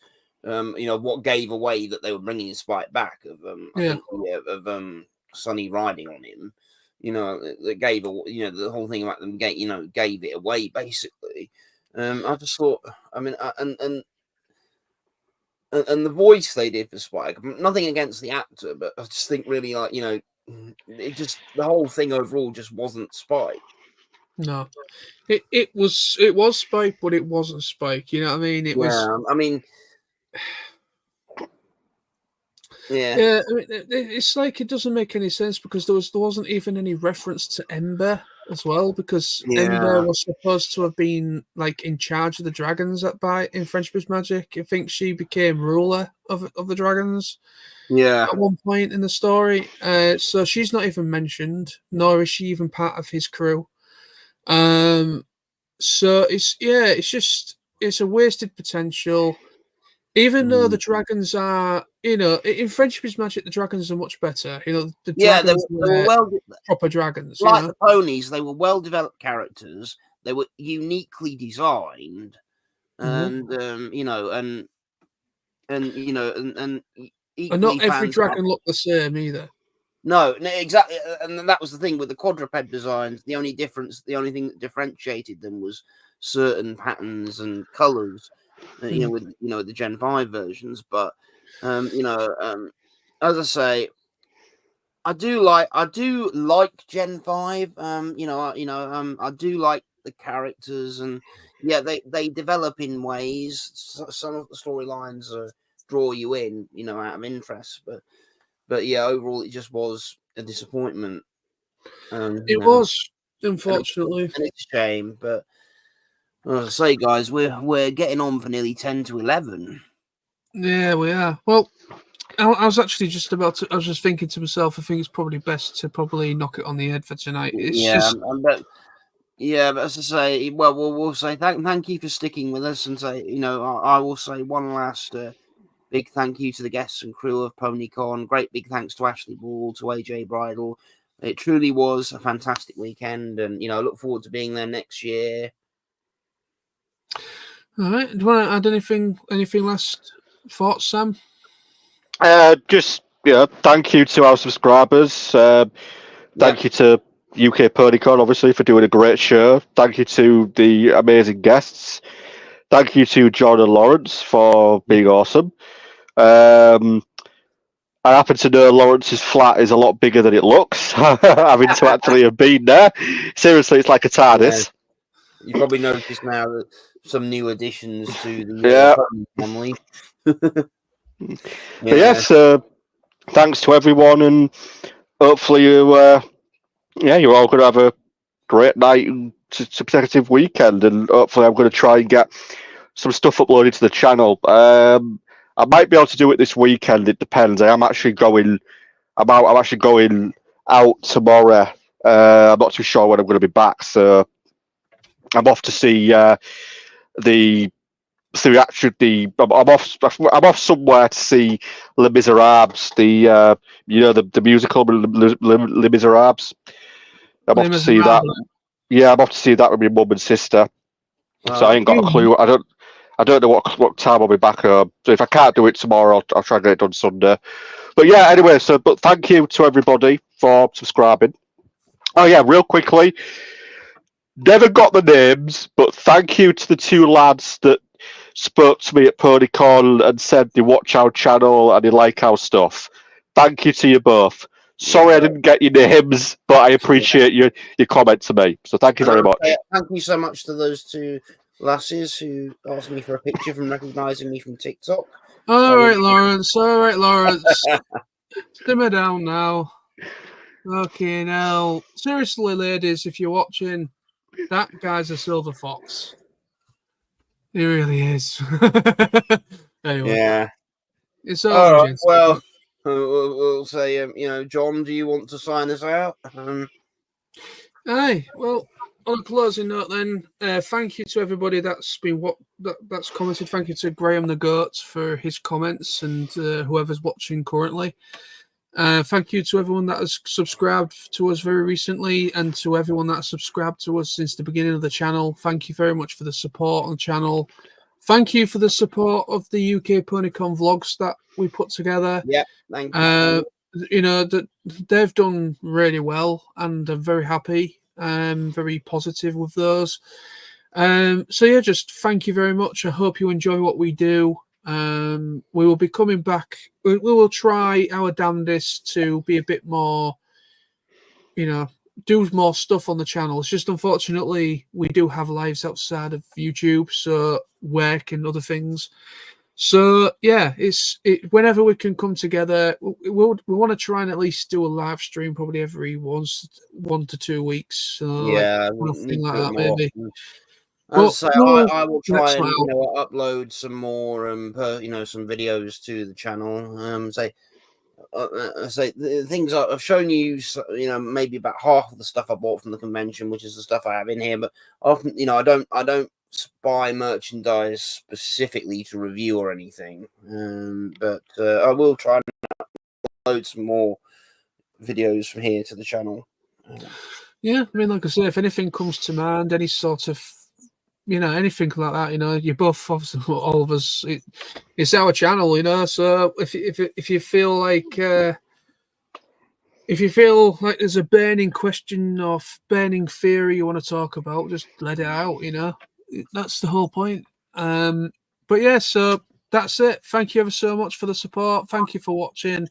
what gave away that they were bringing Spike back of I Yeah. think of Sonny riding on him. That gave the whole thing about them gave it away basically. I just thought, I mean, and the voice they did for Spike, nothing against the actor, but I just think really it just, the whole thing overall just wasn't Spike. No, it was Spike, but it wasn't Spike. You know what I mean? It was. Yeah, I mean, yeah, Yeah, I mean, it's like it doesn't make any sense because there wasn't even any reference to Ember as well, because Ember yeah, was supposed to have been like in charge of the dragons in Friendship is Magic. I think she became ruler of the dragons yeah, at one point in the story. So she's not even mentioned, nor is she even part of his crew. So it's a wasted potential. Even though the dragons are, in Friendship is Magic, the dragons are much better. The yeah. They dragons were were well, proper dragons. like the ponies. They were well developed characters. They were uniquely designed, Mhm. and and And equally not every fans. dragon looked the same either. No, exactly, and then that was the thing with the quadruped designs. The only thing that differentiated them was certain patterns and colors. With the Gen 5 versions, but as I say, I do like Gen 5. I do like the characters, and yeah, they develop in ways. Some of the storylines draw you in, out of interest, but yeah, overall, it just was a disappointment. It was, unfortunately. And it's a shame. But as I say, guys, we're getting on for nearly 10 to 11. Yeah, we are. Well, I was actually just about to. I was just thinking to myself. I think it's probably best to probably knock it on the head for tonight. It's Yeah, just. but as I say, well, we'll say thank you for sticking with us, and say, I will say one last big thank you to the guests and crew of PonyCon. Great big thanks to Ashley Ball, to AJ Bridle. It truly was a fantastic weekend, and I look forward to being there next year. All right. Do you want to add anything? Anything last thoughts, Sam? Just thank you to our subscribers. Thank you to UK PonyCon, obviously, for doing a great show. Thank you to the amazing guests. Thank you to John and Lawrence for being awesome. I happen to know Lawrence's flat is a lot bigger than it looks, having to actually have been there. Seriously, it's like a TARDIS. You probably noticed now that some new additions to Yeah. the family. But yes, thanks to everyone, and hopefully you're all going to have a great night and consecutive weekend, and hopefully I'm going to try and get some stuff uploaded to the channel. I might be able to do it this weekend. It depends. I'm actually going out tomorrow. I'm not too sure when I'm going to be back, so I'm off to see the. I'm off somewhere to see Les Miserables, the musical Les Miserables. I'm off to see that. Yeah, I'm off to see that with my mum and sister. So I ain't got a clue. I don't know what time I'll be back home. So if I can't do it tomorrow, I'll try and get it done Sunday. But yeah, anyway. But thank you to everybody for subscribing. Oh yeah, real quickly. Never got the names, but thank you to the two lads that spoke to me at PonyCon and said they watch our channel and they like our stuff. Thank you to you both. Sorry I didn't get your names, but I appreciate your comment to me. So thank you very much. Thank you so much to those two lasses who asked me for a picture from recognising me from TikTok. All right, Lawrence. All right, Lawrence. Simmer down now. Okay, now, seriously, ladies, if you're watching, that guy's a silver fox. He really is. Anyway, Yeah. it's all All right. just. Well, we'll say, John, do you want to sign us out? Aye, well, on a closing note, then, thank you to everybody that's been that's commented. Thank you to Graham the Goat for his comments and whoever's watching currently. Thank you to everyone that has subscribed to us very recently and to everyone that has subscribed to us since the beginning of the channel. Thank you very much for the support on the channel. Thank you for the support of the UK PonyCon vlogs that we put together. Yeah, thank you. You know, that they've done really well and I'm very happy. Very positive with those. So yeah, just thank you very much. I hope you enjoy what we do. We will be coming back. We will try our damnedest to be a bit more, do more stuff on the channel. It's just unfortunately we do have lives outside of YouTube, so work and other things. So yeah, whenever we can come together, we want to try and at least do a live stream probably every 1 to 2 weeks. So Yeah, like, need like to do it that more maybe. often. But As I say, no, I will try and smile. upload some more some videos to the channel. Say the things I've shown you, maybe about half of the stuff I bought from the convention, which is the stuff I have in here. But often, I don't buy merchandise specifically to review or anything. But I will try and upload some more videos from here to the channel. Yeah, I mean, like I say, if anything comes to mind, any sort of, anything like that, you both, obviously, all of us, it's our channel, So if you feel like there's a burning question or burning theory you want to talk about, just let it out. That's the whole point. But yeah, so that's it. Thank you ever so much for the support. Thank you for watching.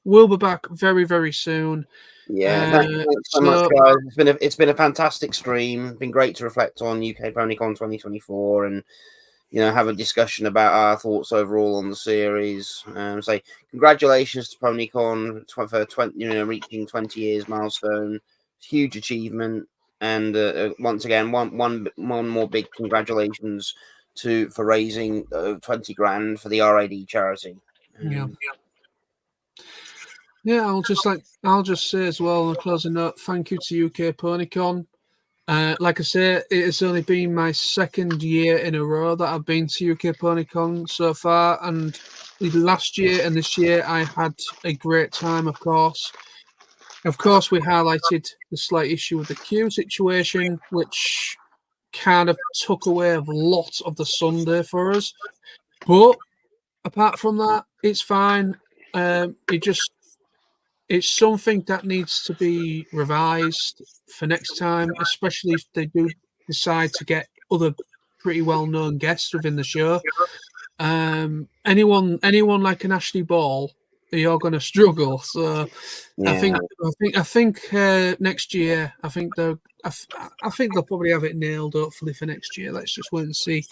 We'll be back very, very soon. Yeah, thanks so much, guys. It's been a fantastic stream. It's been great to reflect on UK PonyCon 2024 and have a discussion about our thoughts overall on the series. Say congratulations to PonyCon for reaching 20 years milestone, huge achievement, and once again one more big congratulations for raising 20 grand for the RAD charity. Yeah, I'll just say as well on a closing note, thank you to UK PonyCon. Like I say, it has only been my second year in a row that I've been to UK PonyCon so far, and last year and this year I had a great time. Of course, we highlighted the slight issue with the queue situation, which kind of took away a lot of the Sunday for us. But apart from that, it's fine. It's something that needs to be revised for next time, especially if they do decide to get other pretty well-known guests within the show. Anyone like an Ashley Ball, you're going to struggle. So Yeah. I think next year, I think they'll probably have it nailed. Hopefully for next year. Let's just wait and see.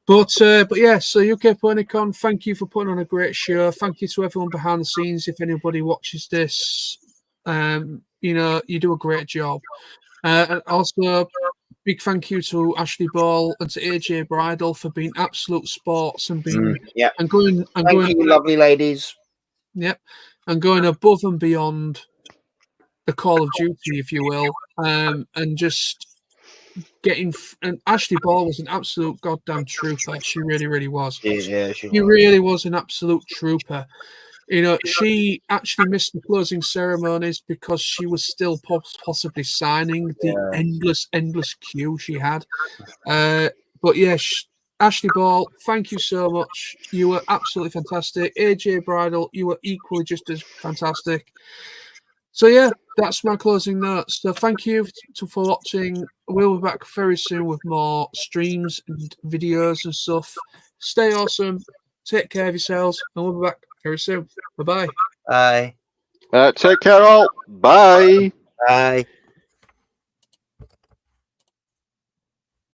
But yeah, so UK PonyCon, thank you for putting on a great show. Thank you to everyone behind the scenes. If anybody watches this, you do a great job. And also, big thank you to Ashley Ball and to AJ Bridal for being absolute sports and being Thank you, lovely ladies. Yep, and going above and beyond the Call of Duty, if you will, and just getting. And Ashley Ball was an absolute goddamn trooper. She really, really was. Yeah, she really was an absolute trooper. She actually missed the closing ceremonies because she was still possibly signing the endless queue she had. But yeah, Ashley Ball, thank you so much. You were absolutely fantastic. AJ Bridal, you were equally just as fantastic. So yeah, that's my closing notes. So thank you for watching. We'll be back very soon with more streams and videos and stuff. Stay awesome. Take care of yourselves, and we'll be back very soon. Bye-bye. Bye. Take care, all. Bye. Bye.